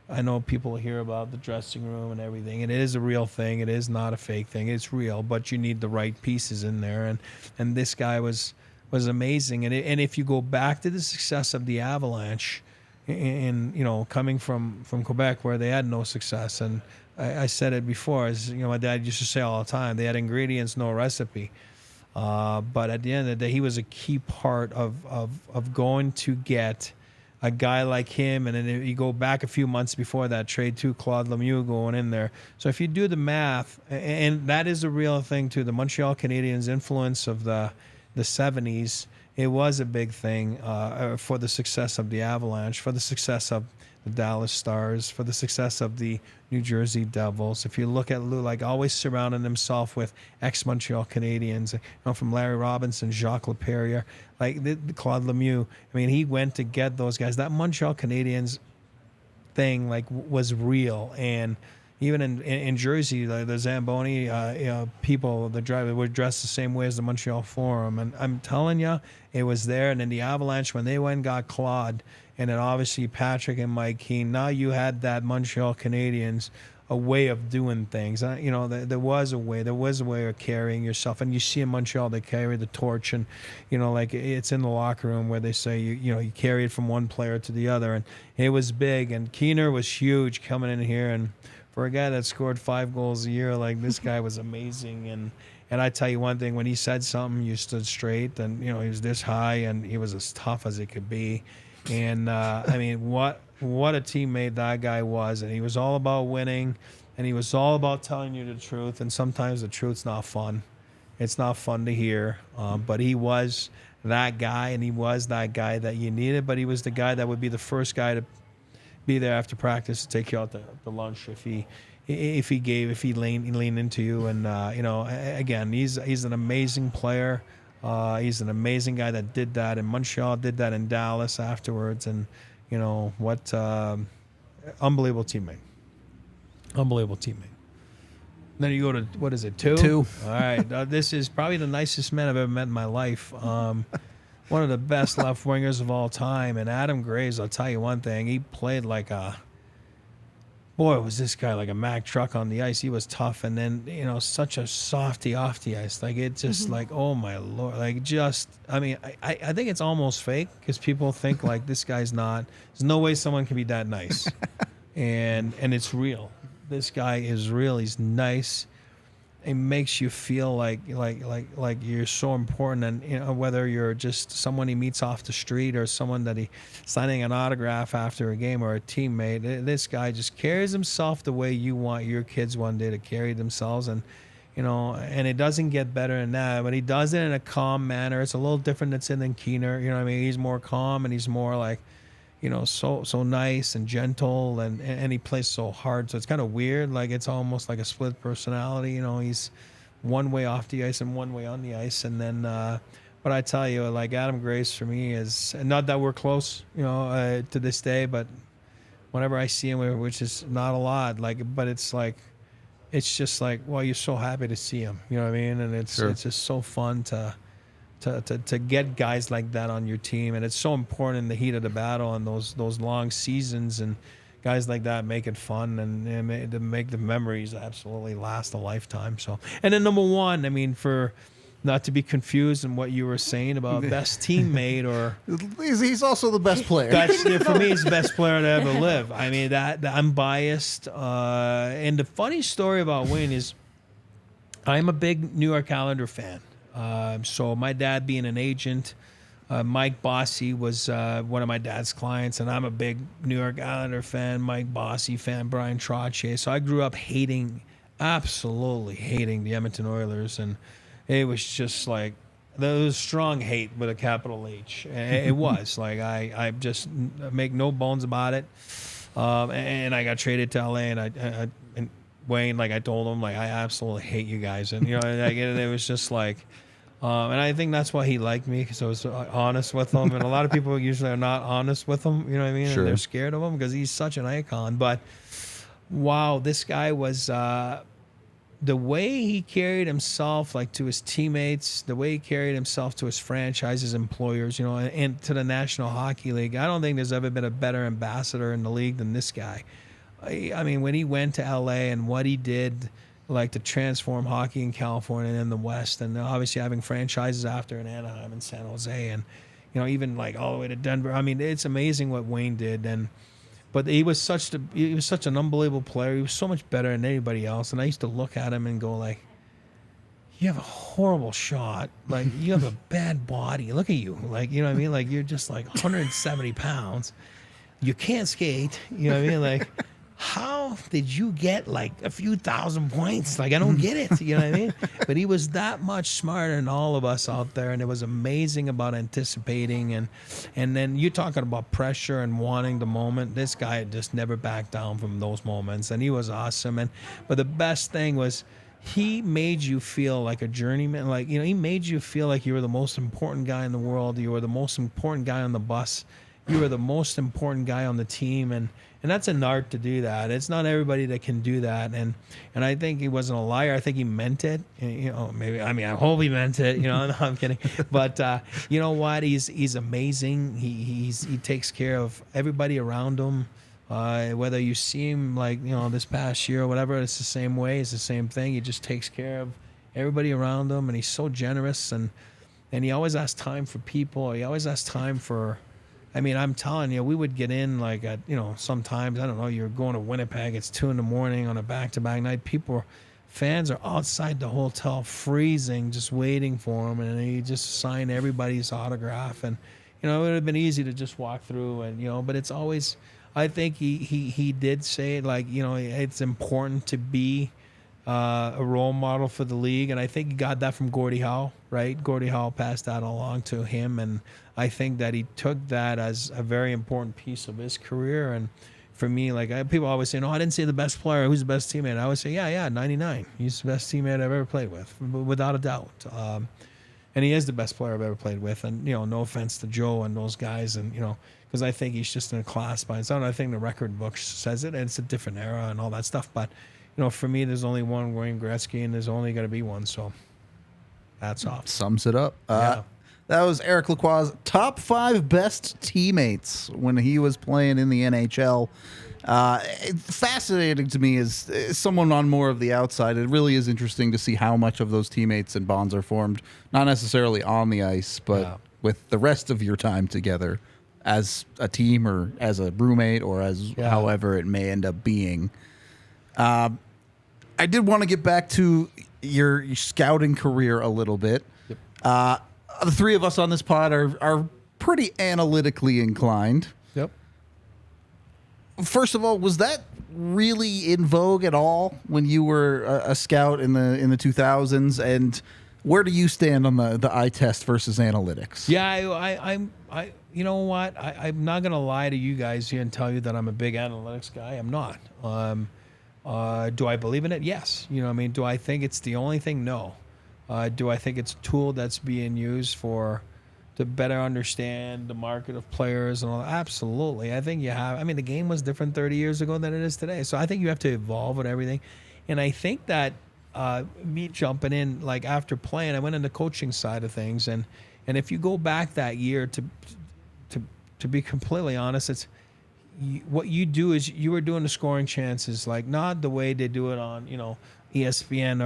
I know people hear about the dressing room and everything, and it is a real thing. It is not a fake thing. It's real, but you need the right pieces in there. And this guy was amazing. And if you go back to the success of the Avalanche, and coming from Quebec where they had no success, and I said it before, as my dad used to say all the time, they had ingredients, no recipe. But at the end of the day, he was a key part of going to get a guy like him. And then you go back a few months before that trade too, Claude Lemieux going in there. So if you do the math, and that is a real thing too, the Montreal Canadiens' influence of the 70s, it was a big thing for the success of the Avalanche, for the success of the Dallas Stars, for the success of the New Jersey Devils. If you look at Lou, like, always surrounding himself with ex-Montreal Canadiens, from Larry Robinson, Jacques Laperriere, like the Claude Lemieux. I mean, he went to get those guys. That Montreal Canadiens thing, like, was real. And even in Jersey, the Zamboni people, the driver, were dressed the same way as the Montreal Forum. And I'm telling you, it was there. And then the Avalanche, when they went and got Claude, and then obviously Patrick and Mike Keane, now you had that Montreal Canadiens, a way of doing things. There was a way. There was a way of carrying yourself. And you see in Montreal, they carry the torch. And, like, it's in the locker room where they say, you carry it from one player to the other. And it was big. And Keener was huge coming in here. And for a guy that scored 5 goals a year, like, this guy was amazing. And I tell you one thing, when he said something, you stood straight. And, he was this high, and he was as tough as it could be. And, I mean, what a teammate that guy was. And he was all about winning, and he was all about telling you the truth. And sometimes the truth's not fun. It's not fun to hear. But he was that guy, and he was that guy that you needed. But he was the guy that would be the first guy to be there after practice to take you out the lunch if he leaned into you. And again, he's an amazing player. He's an amazing guy that did that in Montreal, did that in Dallas afterwards, and what unbelievable teammate. Unbelievable teammate. Then you go to, what is it, 2? 2. All right. This is probably the nicest man I've ever met in my life. One of the best left wingers of all time. And Adam Graves, I'll tell you one thing, he played like boy, was this guy like a Mack truck on the ice. He was tough. And then, such a softy off the ice. Like, it just like, oh my Lord. Like, I think it's almost fake because people think like this guy's not, there's no way someone can be that nice. And it's real. This guy is real. He's nice. It makes you feel like you're so important, and whether you're just someone he meets off the street or someone that he signing an autograph after a game or a teammate. This guy just carries himself the way you want your kids one day to carry themselves, and and it doesn't get better than that. But he does it in a calm manner. It's a little different than Sid and Keener. You know what I mean? He's more calm and he's more like, so nice and gentle, and he plays so hard. So it's kind of weird. Like, it's almost like a split personality. He's one way off the ice and one way on the ice. And then, but I tell you, like, Adam Grace for me is, not that we're close, to this day, but whenever I see him, which is not a lot, but it's just like, well, you're so happy to see him. You know what I mean? And it's just so fun to get guys like that on your team, and it's so important in the heat of the battle and those long seasons, and guys like that make it fun and to make the memories absolutely last a lifetime. So, and then number 1, I mean, for not to be confused in what you were saying about best teammate, or He's also the best player. for me, he's the best player to ever live. I mean, that I'm biased, and the funny story about Wayne is I'm a big New York Islander fan. So my dad being an agent, Mike Bossy was one of my dad's clients, and I'm a big New York Islander fan, Mike Bossy fan, Brian Trottier. So I grew up absolutely hating the Edmonton Oilers, and it was just like, there was strong hate with a capital H. It was like, I just make no bones about it. And I got traded to LA, and and Wayne, like, I told him, like, I absolutely hate you guys, and it was just like. And I think that's why he liked me, because I was honest with him. And a lot of people usually are not honest with him, you know what I mean? Sure. And they're scared of him because he's such an icon. But, wow, this guy was, the way he carried himself, like, to his teammates, the way he carried himself to his franchise, his employers, and to the National Hockey League. I don't think there's ever been a better ambassador in the league than this guy. I mean, when he went to LA and what he did, like, to transform hockey in California and in the West, and obviously having franchises after in Anaheim and San Jose, and even like all the way to Denver. I mean, it's amazing what Wayne did, but he was such an unbelievable player. He was so much better than anybody else, and I used to look at him and go like, you have a horrible shot, like, you have a bad body. Look at you, like, you know what I mean? Like, you're just like 170 pounds. You can't skate. You know what I mean? Like, how did you get like a few thousand points? Like, I don't get it. You know what I mean? But he was that much smarter than all of us out there, and it was amazing about anticipating. And then you're talking about pressure and wanting the moment. This guy just never backed down from those moments, and he was awesome. But the best thing was, he made you feel like a journeyman. Like, he made you feel like you were the most important guy in the world. You were the most important guy on the bus. You were the most important guy on the team, and that's an art to do that. It's not everybody that can do that, and I think he wasn't a liar. I think he meant it. Maybe, I mean, I hope he meant it. No, I'm kidding. But you know what? He's amazing. He takes care of everybody around him. Whether you see him like this past year or whatever, it's the same way. It's the same thing. He just takes care of everybody around him, and he's so generous, and he always has time for people. He always has time for. I mean, I'm telling you, we would get in like at, sometimes, I don't know, you're going to Winnipeg, it's 2 a.m. on a back-to-back night. Fans are outside the hotel freezing, just waiting for him, and he just signed everybody's autograph. And, it would have been easy to just walk through, and, but it's always, I think he did say, like, it's important to be a role model for the league, and I think he got that from Gordie Howe, right? Gordie Howe passed that along to him, and I think that he took that as a very important piece of his career. And for me, like people always say, no, I didn't say the best player. Who's the best teammate? I always say, yeah, 99. He's the best teammate I've ever played with, without a doubt. And he is the best player I've ever played with. And, no offense to Joe and those guys. And, because I think he's just in a class by his own. I think the record book says it, and it's a different era and all that stuff. But, for me, there's only one Wayne Gretzky, and there's only going to be one. So that's off. Sums it up. Yeah. That was Eric Lacroix's top 5 best teammates when he was playing in the NHL. Fascinating to me as someone on more of the outside. It really is interesting to see how much of those teammates and bonds are formed, not necessarily on the ice, but with the rest of your time together as a team or as a roommate or as however it may end up being. I did want to get back to your scouting career a little bit. Yep. The three of us on this pod are pretty analytically inclined. Yep. First of all, was that really in vogue at all when you were a scout in the 2000s? And where do you stand on the eye test versus analytics? Yeah, I'm you know what? I'm not gonna lie to you guys here and tell you that I'm a big analytics guy. I'm not. Do I believe in it? Yes. Do I think it's the only thing? No. Do I think it's a tool that's being used to better understand the market of players and all that? Absolutely. I think you have. The game was different 30 years ago than it is today. So I think you have to evolve with everything. And I think that me jumping in, like after playing, I went into coaching side of things. And if you go back that year, to be completely honest, what you do is you were doing the scoring chances, like not the way they do it on, ESPN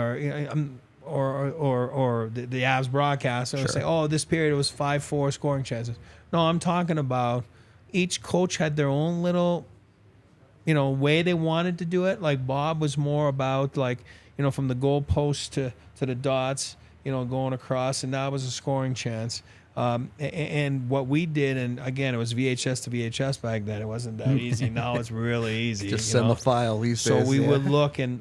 or the Avs broadcast. Or say, oh, this period it was 5-4 scoring chances. No, I'm talking about each coach had their own little, way they wanted to do it. Like Bob was more about from the goal post to the dots, going across, and that was a scoring chance. And what we did, and again, it was VHS to VHS back then. It wasn't that easy. Now it's really easy. Just send the file these days. So we would look, and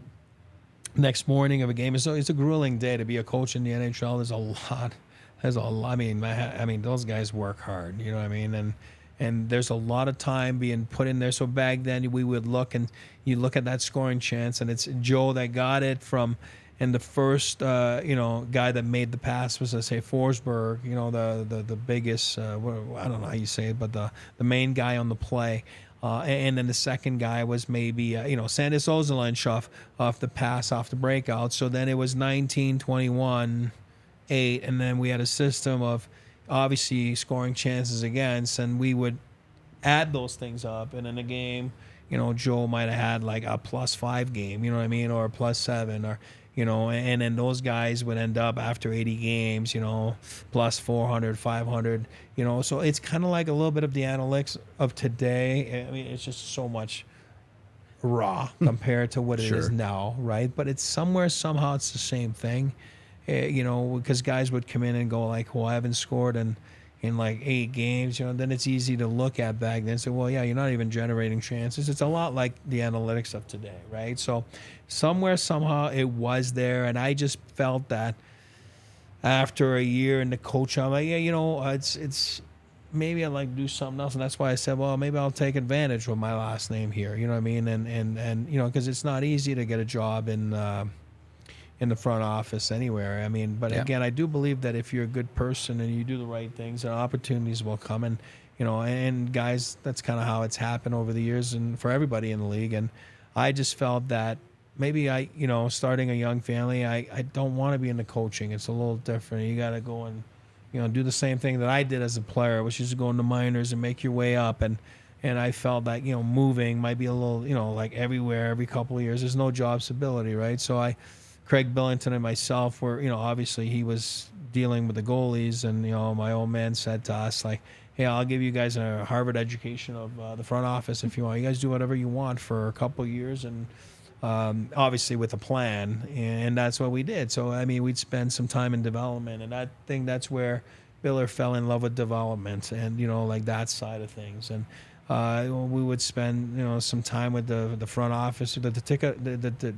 next morning of a game, so it's a grueling day to be a coach in the NHL. There's a lot. Those guys work hard. You know what I mean? And there's a lot of time being put in there. So back then we would look, and you look at that scoring chance, and it's Joe that got it from. And the first, guy that made the pass was, let's say, Forsberg, the biggest, I don't know how you say it, but the main guy on the play. And then the second guy was maybe, Sandis Ozolensh off the pass, off the breakout. So then it was 19, 21, 8. And then we had a system of, obviously, scoring chances against. And we would add those things up. And in a game, Joe might have had like a +5 game, or a +7 or... and then those guys would end up after 80 games, +400, 500, so it's kind of like a little bit of the analytics of today. It's just so much raw compared to what it is now, right? But it's somehow it's the same thing, because guys would come in and go like, well, I haven't scored in like 8 games, then it's easy to look at back then and say, well, yeah, you're not even generating chances. It's a lot like the analytics of today, right? So somehow it was there, and I just felt that after a year in the coach, I'm like, it's maybe I'd like to do something else, and that's why I said, well, maybe I'll take advantage with my last name here, you know what I mean? And because it's not easy to get a job in the front office anywhere. But again, I do believe that if you're a good person and you do the right things, and opportunities will come. And, and guys, that's kind of how it's happened over the years and for everybody in the league. And I just felt that maybe starting a young family, I don't want to be in the coaching. It's a little different. You got to go and, do the same thing that I did as a player, which is go into minors and make your way up. And I felt that, moving might be a little, like everywhere, every couple of years. There's no job stability, right? So Craig Billington and myself were, obviously he was dealing with the goalies, and, my old man said to us, like, hey, I'll give you guys a Harvard education of the front office if you want. You guys do whatever you want for a couple of years, and obviously with a plan, and that's what we did. So, we'd spend some time in development, and I think that's where Biller fell in love with development and, like that side of things. And we would spend, some time with the front office, the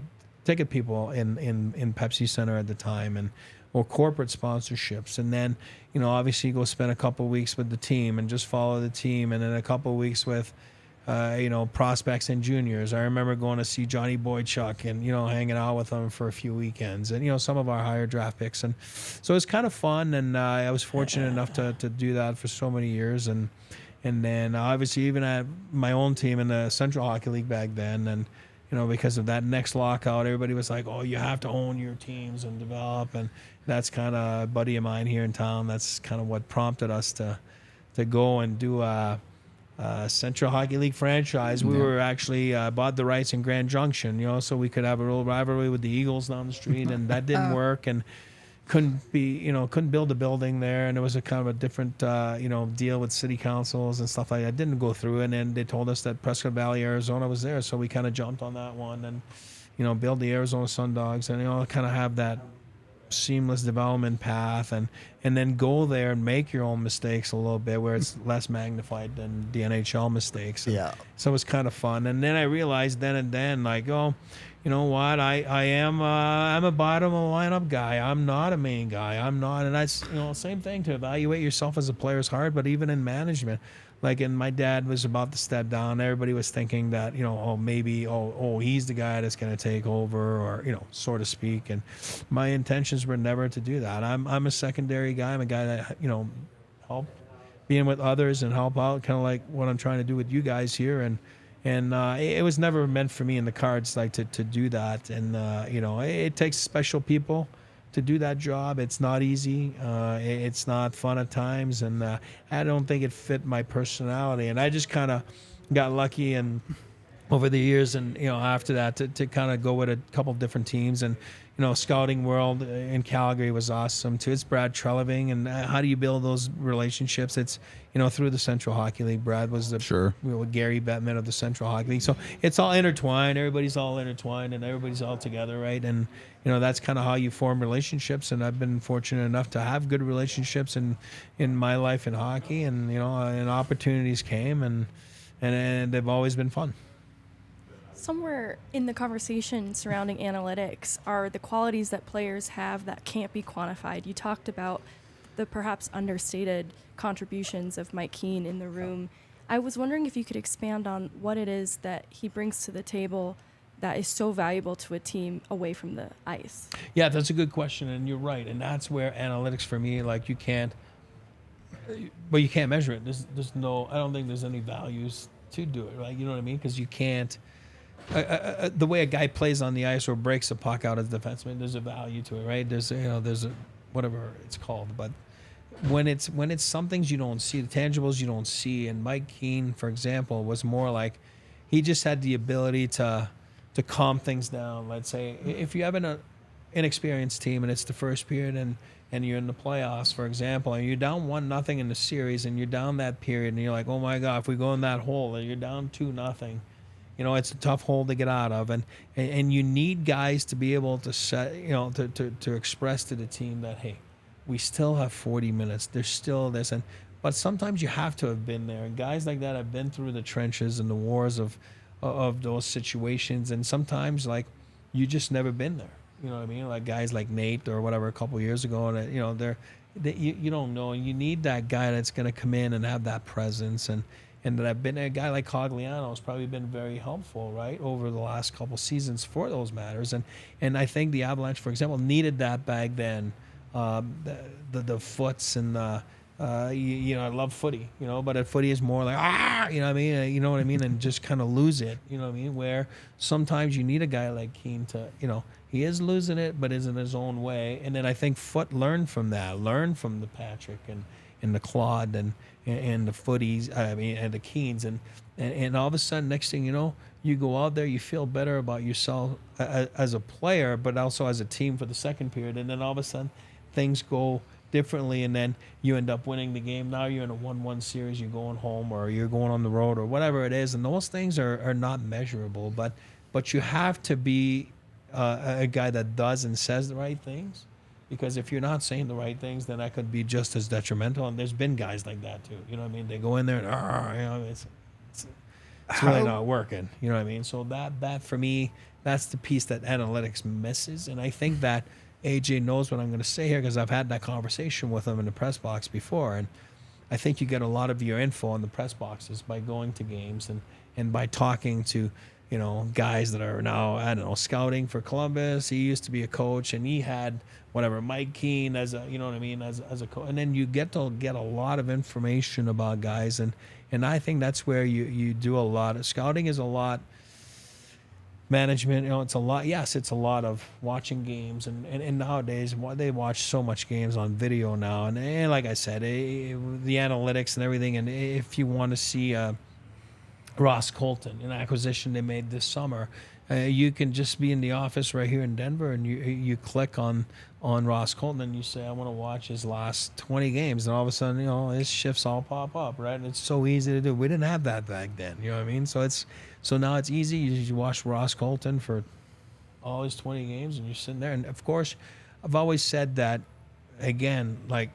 ticket people in Pepsi Center at the time, or corporate sponsorships. And then, obviously go spend a couple of weeks with the team and just follow the team, and then a couple of weeks with prospects and juniors. I remember going to see Johnny Boychuk and, hanging out with him for a few weekends and, some of our higher draft picks. And so it's kind of fun. And I was fortunate enough to do that for so many years. And then obviously even at my own team in the Central Hockey League back then. And, because of that next lockout, everybody was like, oh, you have to own your teams and develop. And that's kind of a buddy of mine here in town. That's kind of what prompted us to go and do Central Hockey League franchise. We were actually bought the rights in Grand Junction, so we could have a little rivalry with the Eagles down the street, and that didn't work, and couldn't build a building there, and it was a kind of a different, deal with city councils and stuff like that. Didn't go through, and then they told us that Prescott Valley, Arizona was there, so we kind of jumped on that one, and build the Arizona Sundogs, and kind of have that seamless development path, and then go there and make your own mistakes a little bit where it's less magnified than the NHL mistakes. And so it was kind of fun. And then I realized like, oh, you know what? I'm a bottom of the lineup guy. I'm not a main guy. I'm not. And that's, same thing. To evaluate yourself as a player is hard, but even in management. Like, and my dad was about to step down. Everybody was thinking that, maybe, he's the guy that's going to take over, or, so to speak. And my intentions were never to do that. I'm a secondary guy. I'm a guy that, help being with others and help out, kind of like what I'm trying to do with you guys here. And it was never meant for me in the cards, like to do that. And, it takes special people to do that job. It's not easy. It's not fun at times, and I don't think it fit my personality. And I just kind of got lucky, and over the years, and after that, to kind of go with a couple different teams, and scouting world in Calgary was awesome too. It's Brad Treleving, and how do you build those relationships? It's through the Central Hockey League. Brad was the Gary Bettman of the Central Hockey League. So it's all intertwined. Everybody's all intertwined, and everybody's all together, right? And that's kind of how you form relationships. And I've been fortunate enough to have good relationships in my life in hockey, and and opportunities came, and they've always been fun. Somewhere in the conversation surrounding analytics are the qualities that players have that can't be quantified. You talked about the perhaps understated contributions of Mike Keane in the room. I was wondering if you could expand on what it is that he brings to the table that is so valuable to a team away from the ice. Yeah, that's a good question, and you're right. And that's where analytics for me, like, you can't measure it. There's no, I don't think there's any values to do it, right? You know what I mean? Because you can't. The way a guy plays on the ice or breaks a puck out as a defenseman, there's a value to it, right? There's a whatever it's called, but when it's some things you don't see, the tangibles you don't see, and Mike Keane, for example, was more like he just had the ability to calm things down. Let's say if you have an inexperienced team and it's the first period and you're in the playoffs, for example, and you're down 1-0 in the series, and you're down that period, and you're like, oh my God, if we go in that hole, and you're down 2-0. It's a tough hole to get out of, and you need guys to be able to set, to express to the team that, hey, we still have 40 minutes. There's still this, but sometimes you have to have been there, and guys like that have been through the trenches and the wars of those situations, and sometimes like you just never been there. You know what I mean? Like guys like Nate or whatever a couple years ago, and you don't know, and you need that guy that's going to come in and have that presence, and that I've been a guy like Cogliano has probably been very helpful, right, over the last couple seasons for those matters. And I think the Avalanche, for example, needed that back then. The foots and I love footy, but at footy is more like you know what I mean, and just kind of lose it, you know what I mean. Where sometimes you need a guy like Keane to, he is losing it, but is in his own way. And then I think Foot learned from the Patrick and the Claude and the Footies, and the Keens, and all of a sudden, next thing you know, you go out there, you feel better about yourself as a player, but also as a team for the second period, and then all of a sudden, things go differently, and then you end up winning the game. Now you're in a 1-1 series, you're going home, or you're going on the road, or whatever it is, and those things are not measurable, but you have to be a guy that does and says the right things. Because if you're not saying the right things, then that could be just as detrimental. And there's been guys like that too. You know what I mean? They go in there and it's really not working. You know what I mean? So that for me, that's the piece that analytics misses. And I think that AJ knows what I'm going to say here, because I've had that conversation with him in the press box before. And I think you get a lot of your info in the press boxes by going to games and by talking to, guys that are now, I don't know, scouting for Columbus. He used to be a coach, and he had whatever Mike Keane as a, as a coach, and then you get to get a lot of information about guys, and I think that's where you do a lot of scouting. Is a lot management, it's a lot. Yes, it's a lot of watching games, and nowadays they watch so much games on video now, and like I said, the analytics and everything. And if you want to see Ross Colton, an acquisition they made this summer, you can just be in the office right here in Denver, and you click on Ross Colton, and you say, I want to watch his last 20 games, and all of a sudden, his shifts all pop up, right? And it's so easy to do. We didn't have that back then, you know what I mean? So now it's easy. You watch Ross Colton for all his 20 games, and you're sitting there. And of course, I've always said that, again, like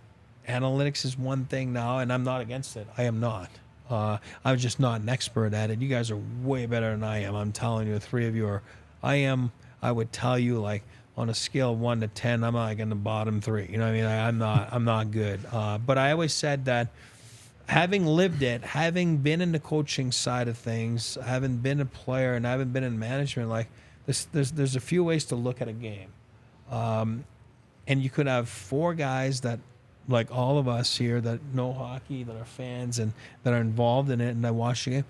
analytics is one thing now, and I'm not against it. I am not. I'm just not an expert at it. You guys are way better than I am. I'm telling you, the three of you are. I would tell you, like, on a scale of 1 to 10, I'm like in the bottom 3. You know what I mean? I'm not good. But I always said that, having lived it, having been in the coaching side of things, having been a player and having been in management, like there's a few ways to look at a game. And you could have 4 guys that, like all of us here, that know hockey, that are fans and that are involved in it, and I watch the game.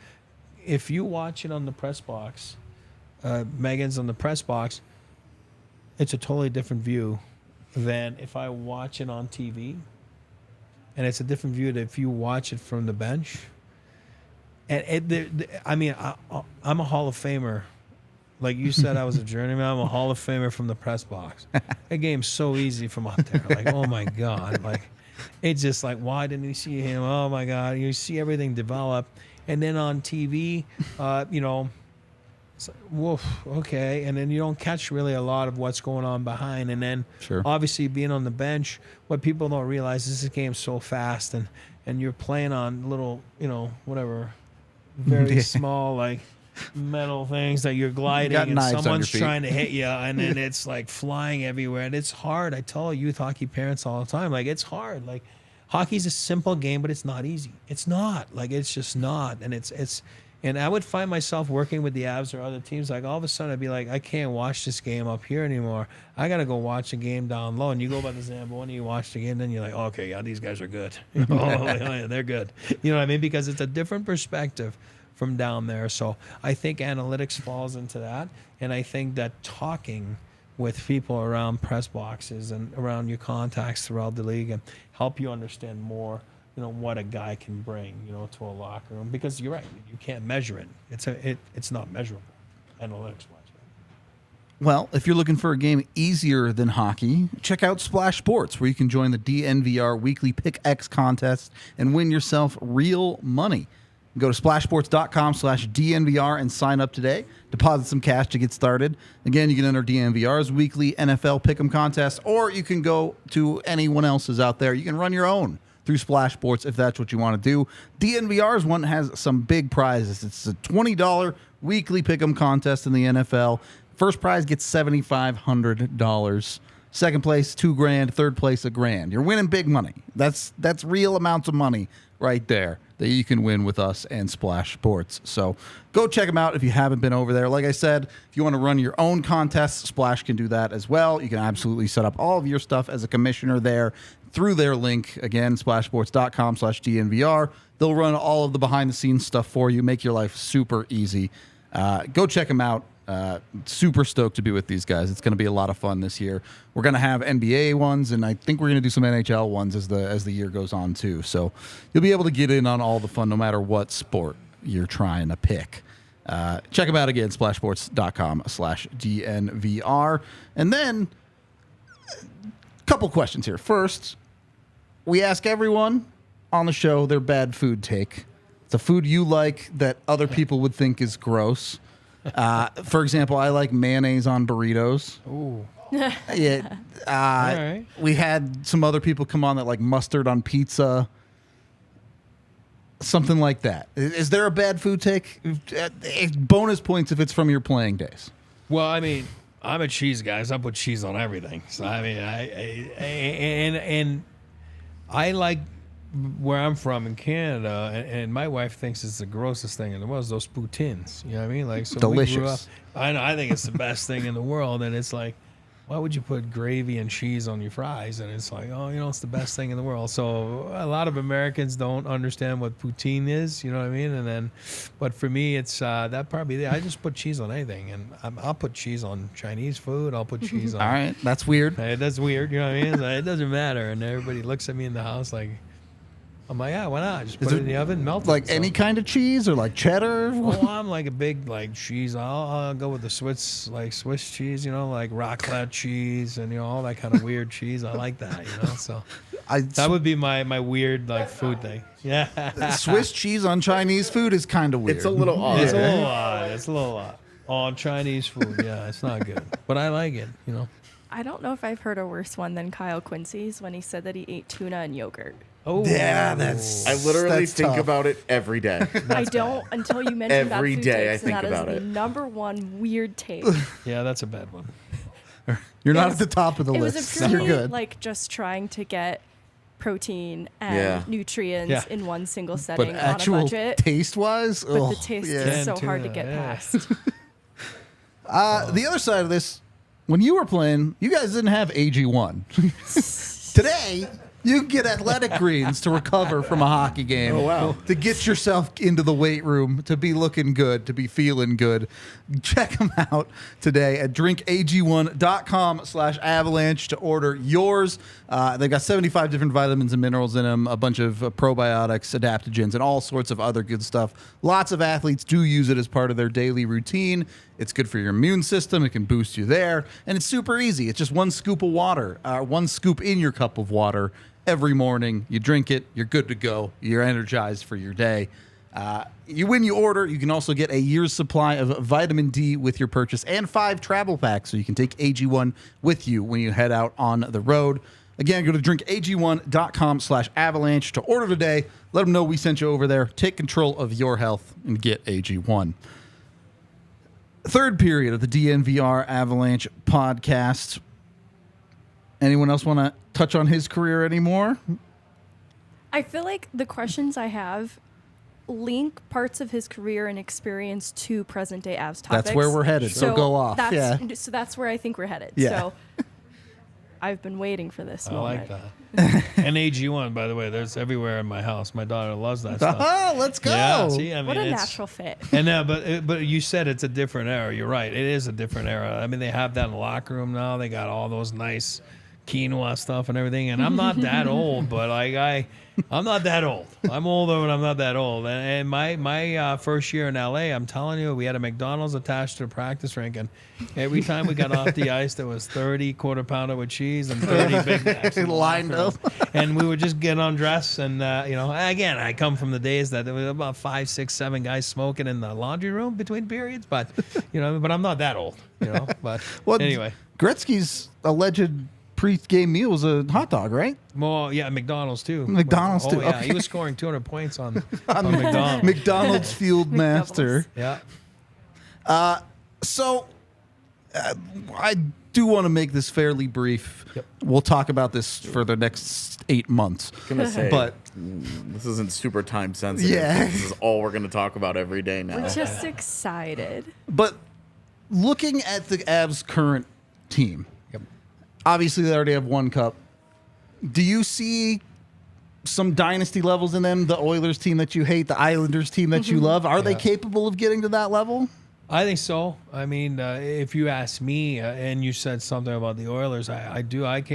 If you watch it on the press box, Megan's on the press box, it's a totally different view than if I watch it on TV. And it's a different view than if you watch it from the bench. And I'm a Hall of Famer. Like you said, I was a journeyman. I'm a Hall of Famer from the press box. That game's so easy from up there. Like, oh my God. Like, it's just like, why didn't you see him? Oh my God. You see everything develop. And then on TV, it's like, woof, okay. And then you don't catch really a lot of what's going on behind. And then obviously being on the bench, what people don't realize is this game's so fast, and you're playing on little, very small, like, metal things that you're gliding, and someone's trying to hit you, and then it's like flying everywhere, and it's hard. I tell youth hockey parents all the time, like, it's hard. Like, hockey's a simple game, but it's not easy. It's not. Like, it's just not. And and I would find myself working with the Avs or other teams, like, all of a sudden I'd be like, I can't watch this game up here anymore. I got to go watch a game down low. And you go by the Zamboni, you watch the game, then you're like, oh, okay, yeah, these guys are good. Yeah, they're good. You know what I mean? Because it's a different perspective from down there. So I think analytics falls into that. And I think that talking with people around press boxes and around your contacts throughout the league and help you understand more, what a guy can bring, to a locker room. Because you're right, you can't measure it. It's not measurable, analytics-wise. Well, if you're looking for a game easier than hockey, check out Splash Sports, where you can join the DNVR weekly Pick X contest and win yourself real money. Go to splashsports.com/DNVR and sign up today. Deposit some cash to get started. Again, you can enter DNVR's weekly NFL Pick'em contest, or you can go to anyone else's out there. You can run your own through Splash Sports if that's what you want to do. DNVR's one has some big prizes. It's a $20 weekly Pick'em contest in the NFL. First prize gets $7,500. Second place, $2,000. Third place, $1,000. You're winning big money. That's real amounts of money right there that you can win with us and Splash Sports. So go check them out if you haven't been over there. Like I said, if you want to run your own contests, Splash can do that as well. You can absolutely set up all of your stuff as a commissioner there through their link. Again, splashsports.com/DNVR. They'll run all of the behind-the-scenes stuff for you, make your life super easy. Go check them out. Super stoked to be with these guys. It's going to be a lot of fun this year. We're going to have NBA ones, and I think we're going to do some NHL ones as the year goes on too. So you'll be able to get in on all the fun no matter what sport you're trying to pick. Check them out again, splashsports.com/DNVR. And then a couple questions here. First, we ask everyone on the show their bad food take. It's a food you like that other people would think is gross. For example, I like mayonnaise on burritos. Ooh. Yeah. All right. We had some other people come on that like mustard on pizza. Something like that. Is there a bad food take? Bonus points if it's from your playing days. Well, I mean, I'm a cheese guy, so I put cheese on everything. So I mean, I like where I'm from in Canada, and my wife thinks it's the grossest thing in the world, is those poutines. You know what I mean? Like, so Delicious. We grew up, I know, I think it's the best thing in the world, and it's like, why would you put gravy and cheese on your fries? And it's like, oh, it's the best thing in the world. So a lot of Americans don't understand what poutine is, you know what I mean? And then, but for me, it's that probably, I just put cheese on anything. And I'll put cheese on Chinese food. I'll put cheese on. All right, that's weird. That's weird, you know what I mean? It doesn't matter. And everybody looks at me in the house like, I'm like, yeah, why not? Just put it in the oven, melt it. Like any kind of cheese or like cheddar? Oh, I'm like a big cheese. I'll go with the Swiss cheese, like raclette cheese and all that kind of weird cheese. I like that, So that would be my weird food thing. Yeah, Swiss cheese on Chinese food is kind of weird. It's a little odd. It's a little odd. On Chinese food, yeah, it's not good, but I like it. I don't know if I've heard a worse one than Kyle Quincy's when he said that he ate tuna and yogurt. Oh, yeah, that's. I literally that's think tough. about it every day. I don't until you mentioned that Every food day takes, I think and that about is it. the number one weird take. Yeah, that's a bad one. You're not was- at the top of the It was list. a You're purely good. just trying to get protein and Yeah. nutrients Yeah. in one single But setting on a actual budget. taste wise, But the taste is so Canned hard to tuna, get yeah. past. The other side of this, when you were playing, you guys didn't have AG1. Today, you can get athletic greens to recover from a hockey game. Oh, wow. To get yourself into the weight room, to be looking good, to be feeling good. Check them out today at drinkag1.com/avalanche to order yours. They've got 75 different vitamins and minerals in them, a bunch of probiotics, adaptogens, and all sorts of other good stuff. Lots of athletes do use it as part of their daily routine. It's good for your immune system. It can boost you there. And it's super easy. It's just one scoop of water, one scoop in your cup of water every morning. You drink it. You're good to go. You're energized for your day. When you order, you can also get a year's supply of vitamin D with your purchase and 5 travel packs so you can take AG1 with you when you head out on the road. Again, go to drinkag1.com/avalanche to order today. Let them know we sent you over there. Take control of your health and get AG1. Third period of the DNVR Avalanche podcast. Anyone else want to touch on his career anymore? I feel like the questions I have link parts of his career and experience to present day Avs topics. That's where we're headed, so go off. So that's where I think we're headed. Yeah. So I've been waiting for this I moment. like that. And AG1, by the way, there's everywhere in my house. My daughter loves that stuff. Oh, let's go. Yeah, see, I mean, What a it's- natural fit. And but you said it's a different era. You're right. It is a different era. I mean, they have that in the locker room now. They got all those nice quinoa stuff and everything. And I'm not that old, but I'm not that old. I'm older, but I'm not that old. And my first year in LA, I'm telling you, we had a McDonald's attached to the practice rink, and every time we got off the ice, there was 30 quarter pounder with cheese and 30 Big Macs in the Lined locker room. up. And we would just get undressed, and again, I come from the days that there was about 5, 6, 7 guys smoking in the laundry room between periods, but but I'm not that old, But Well, anyway. Gretzky's alleged pre-game meal was a hot dog, right? Well, yeah, McDonald's too. McDonald's, too, Oh, yeah, okay. he was scoring 200 points on McDonald's. McDonald's Field Master. Yeah. So, I do want to make this fairly brief. Yep. We'll talk about this for the next 8 months. Gonna say, But this isn't super time sensitive. Yeah. This is all we're gonna talk about every day now. We're just excited. But looking at the Avs' current team, Yep. obviously they already have one cup. Do you see some dynasty levels in them? The Oilers team that you hate, the Islanders team that you love, are they Yeah. capable of getting to that level? I think so. I mean, if you ask me, and you said something about the Oilers, I do. I've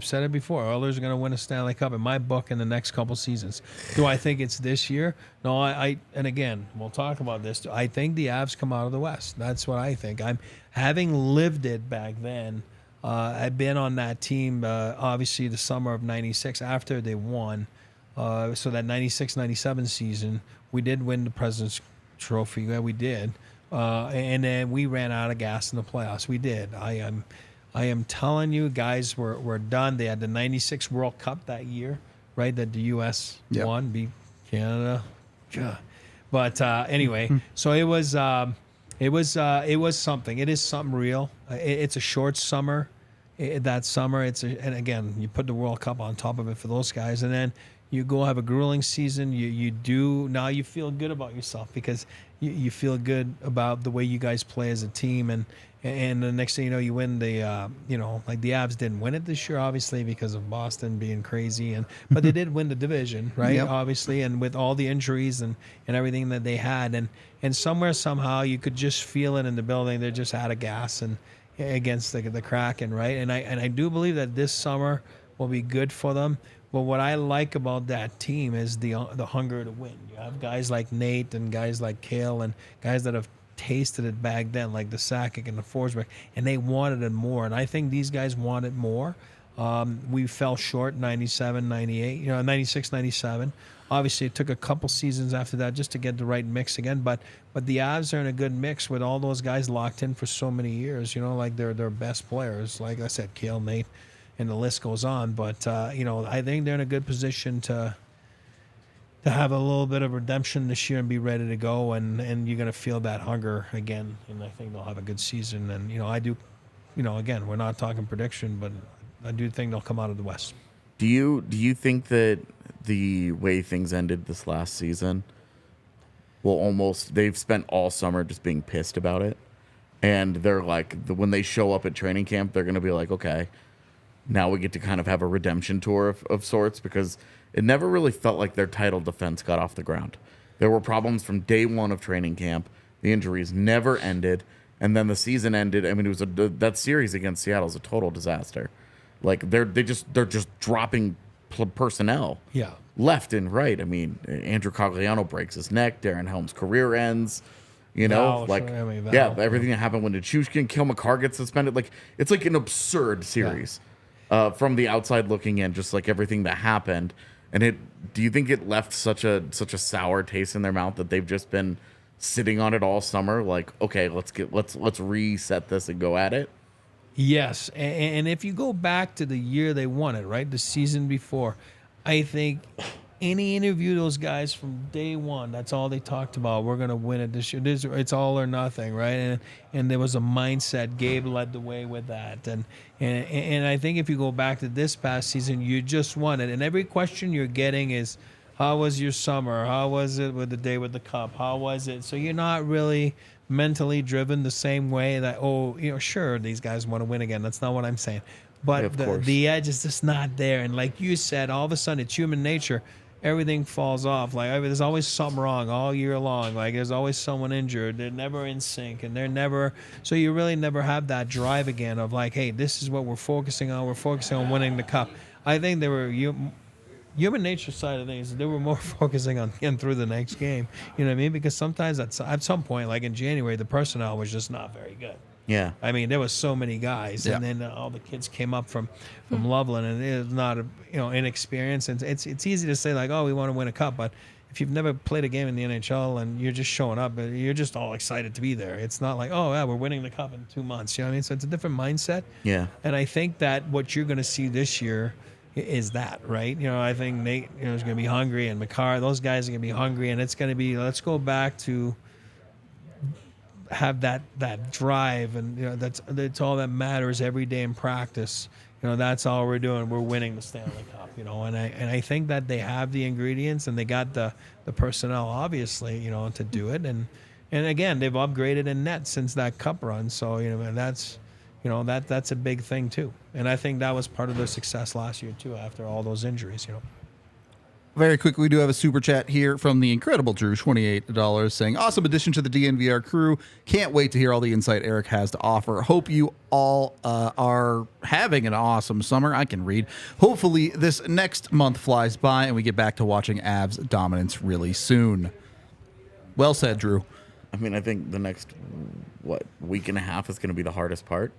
said it before. Oilers are going to win a Stanley Cup in my book in the next couple seasons. Do I think it's this year? No. And again, we'll talk about this. I think the Avs come out of the West. That's what I think. I'm having lived it back then. I've been on that team, obviously, the summer of '96 after they won. So that '96-'97 season, we did win the President's Trophy. Yeah, we did. And then we ran out of gas in the playoffs. We did. I am telling you, guys, we're done. They had the '96 World Cup that year, right? That the U.S. Yep. won, beat Canada. Yeah. But anyway, so it was something. It is something real. It's a short summer. That summer, and again, you put the World Cup on top of it for those guys, and then You go have a grueling season. You do now. You feel good about yourself because you feel good about the way you guys play as a team, and the next thing you know, you win the like the Avs didn't win it this year, obviously because of Boston being crazy, but they did win the division, right? Yep. Obviously, and with all the injuries and everything that they had, and somewhere somehow you could just feel it in the building. They're just out of gas and against the Kraken, right? And I do believe that this summer will be good for them. But what I like about that team is the hunger to win. You have guys like Nate and guys like Kale and guys that have tasted it back then, like the Sakic and the Forsberg, and they wanted it more. And I think these guys wanted more. We fell short 97, 98, 96, 97. Obviously, it took a couple seasons after that just to get the right mix again. But the Avs are in a good mix with all those guys locked in for so many years. Like they're their best players. Like I said, Kale, Nate, and the list goes on. But I think they're in a good position to have a little bit of redemption this year and be ready to go. And you're going to feel that hunger again. And I think they'll have a good season. And I do. Again, we're not talking prediction, but I do think they'll come out of the West. Do you think that the way things ended this last season they've spent all summer just being pissed about it, and they're like, when they show up at training camp, they're going to be like, okay, now we get to kind of have a redemption tour of sorts, because it never really felt like their title defense got off the ground. There were problems from day one of training camp. The injuries never ended, and then the season ended. I mean, it was that series against Seattle is a total disaster. Like they're just dropping personnel, left and right. I mean, Andrew Cogliano breaks his neck. Darren Helm's career ends. Everything that happened when Nichushkin, Kyle McCarr gets suspended. Like it's like an absurd series from the outside looking in. Just like everything that happened, and do you think it left such a sour taste in their mouth that they've just been sitting on it all summer? Like, okay, let's reset this and go at it. Yes, and if you go back to the year they won it, right, the season before, I think any interview those guys from day one, that's all they talked about. We're going to win it this year. It's all or nothing, right? And there was a mindset. Gabe led the way with that. And I think if you go back to this past season, you just won it. And every question you're getting is, how was your summer? How was it with the day with the cup? How was it? So you're not really mentally driven the same way that, sure, these guys want to win again. That's not what I'm saying. But the edge is just not there. And like you said, all of a sudden, it's human nature. Everything falls off. Like there's always something wrong all year long. Like there's always someone injured. They're never in sync, and they're never. So you really never have that drive again of like, hey, this is what we're focusing on. We're focusing on winning the cup. I think they were human nature side of things. They were more focusing on getting through the next game. You know what I mean? Because sometimes at some point, like in January, the personnel was just not very good. Yeah. I mean, there was so many guys, and then all the kids came up from Loveland, and it was not inexperienced. And it's easy to say like, oh, we want to win a cup, but if you've never played a game in the NHL and you're just showing up, you're just all excited to be there. It's not like, oh yeah, we're winning the cup in 2 months. You know what I mean? So it's a different mindset. Yeah. And I think that what you're going to see this year is that, right? I think Nate is going to be hungry, and McCarr, those guys are going to be hungry, and it's going to be, let's go back to have that drive, and that's all that matters every day in practice. That's all we're doing. We're winning the Stanley Cup, and I think that they have the ingredients, and they got the personnel, obviously, to do it. And again, they've upgraded in net since that cup run. So, and that's a big thing too. And I think that was part of their success last year too, after all those injuries, Very quickly, we do have a super chat here from the incredible Drew, $28, saying, awesome addition to the DNVR crew. Can't wait to hear all the insight Eric has to offer. Hope you all are having an awesome summer. I can read. Hopefully this next month flies by and we get back to watching Avs dominance really soon. Well said, Drew. I mean, I think the next, week and a half is going to be the hardest part.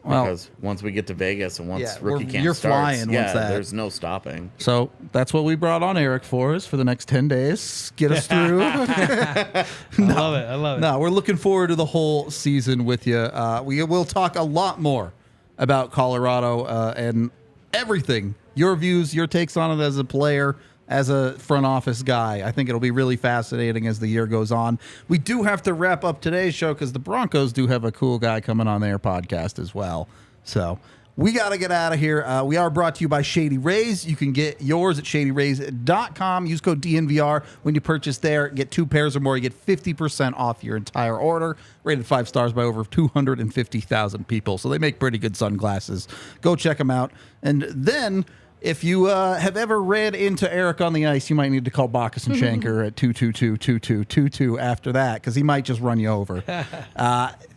Well, because once we get to Vegas and once rookie camp you're starts, flying once that. There's no stopping. So that's what we brought on Eric for us for the next 10 days. Get us through. I love it. No, we're looking forward to the whole season with you. We will talk a lot more about Colorado and everything. Your views, your takes on it as a player, as a front office guy. I think it'll be really fascinating as the year goes on. We do have to wrap up today's show because the Broncos do have a cool guy coming on their podcast as well. So We got to get out of here. We are brought to you by Shady Rays. You can get yours at shadyrays.com. Use code DNVR when you purchase there. Get 2 pairs or more. You get 50% off your entire order. Rated 5 stars by over 250,000 people. So they make pretty good sunglasses. Go check them out. And then, if you have ever ran into Eric on the ice, you might need to call Bacchus and Shanker at 222-2222 after that, because he might just run you over.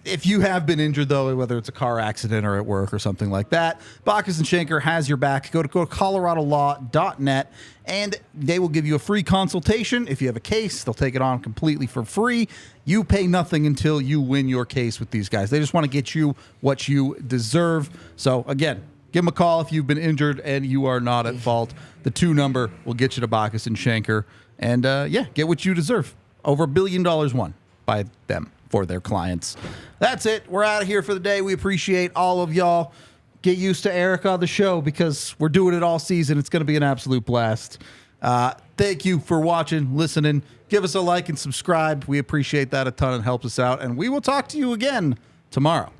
If you have been injured, though, whether it's a car accident or at work or something like that, Bacchus and Shanker has your back. Go to coloradolaw.net, and they will give you a free consultation. If you have a case, they'll take it on completely for free. You pay nothing until you win your case with these guys. They just want to get you what you deserve. So, again, give them a call if you've been injured and you are not at fault. The 2 number will get you to Bacchus and Shanker. And, get what you deserve. Over $1 billion won by them for their clients. That's it. We're out of here for the day. We appreciate all of y'all. Get used to Eric on the show because we're doing it all season. It's going to be an absolute blast. Thank you for watching, listening. Give us a like and subscribe. We appreciate that a ton. It helps us out. And we will talk to you again tomorrow.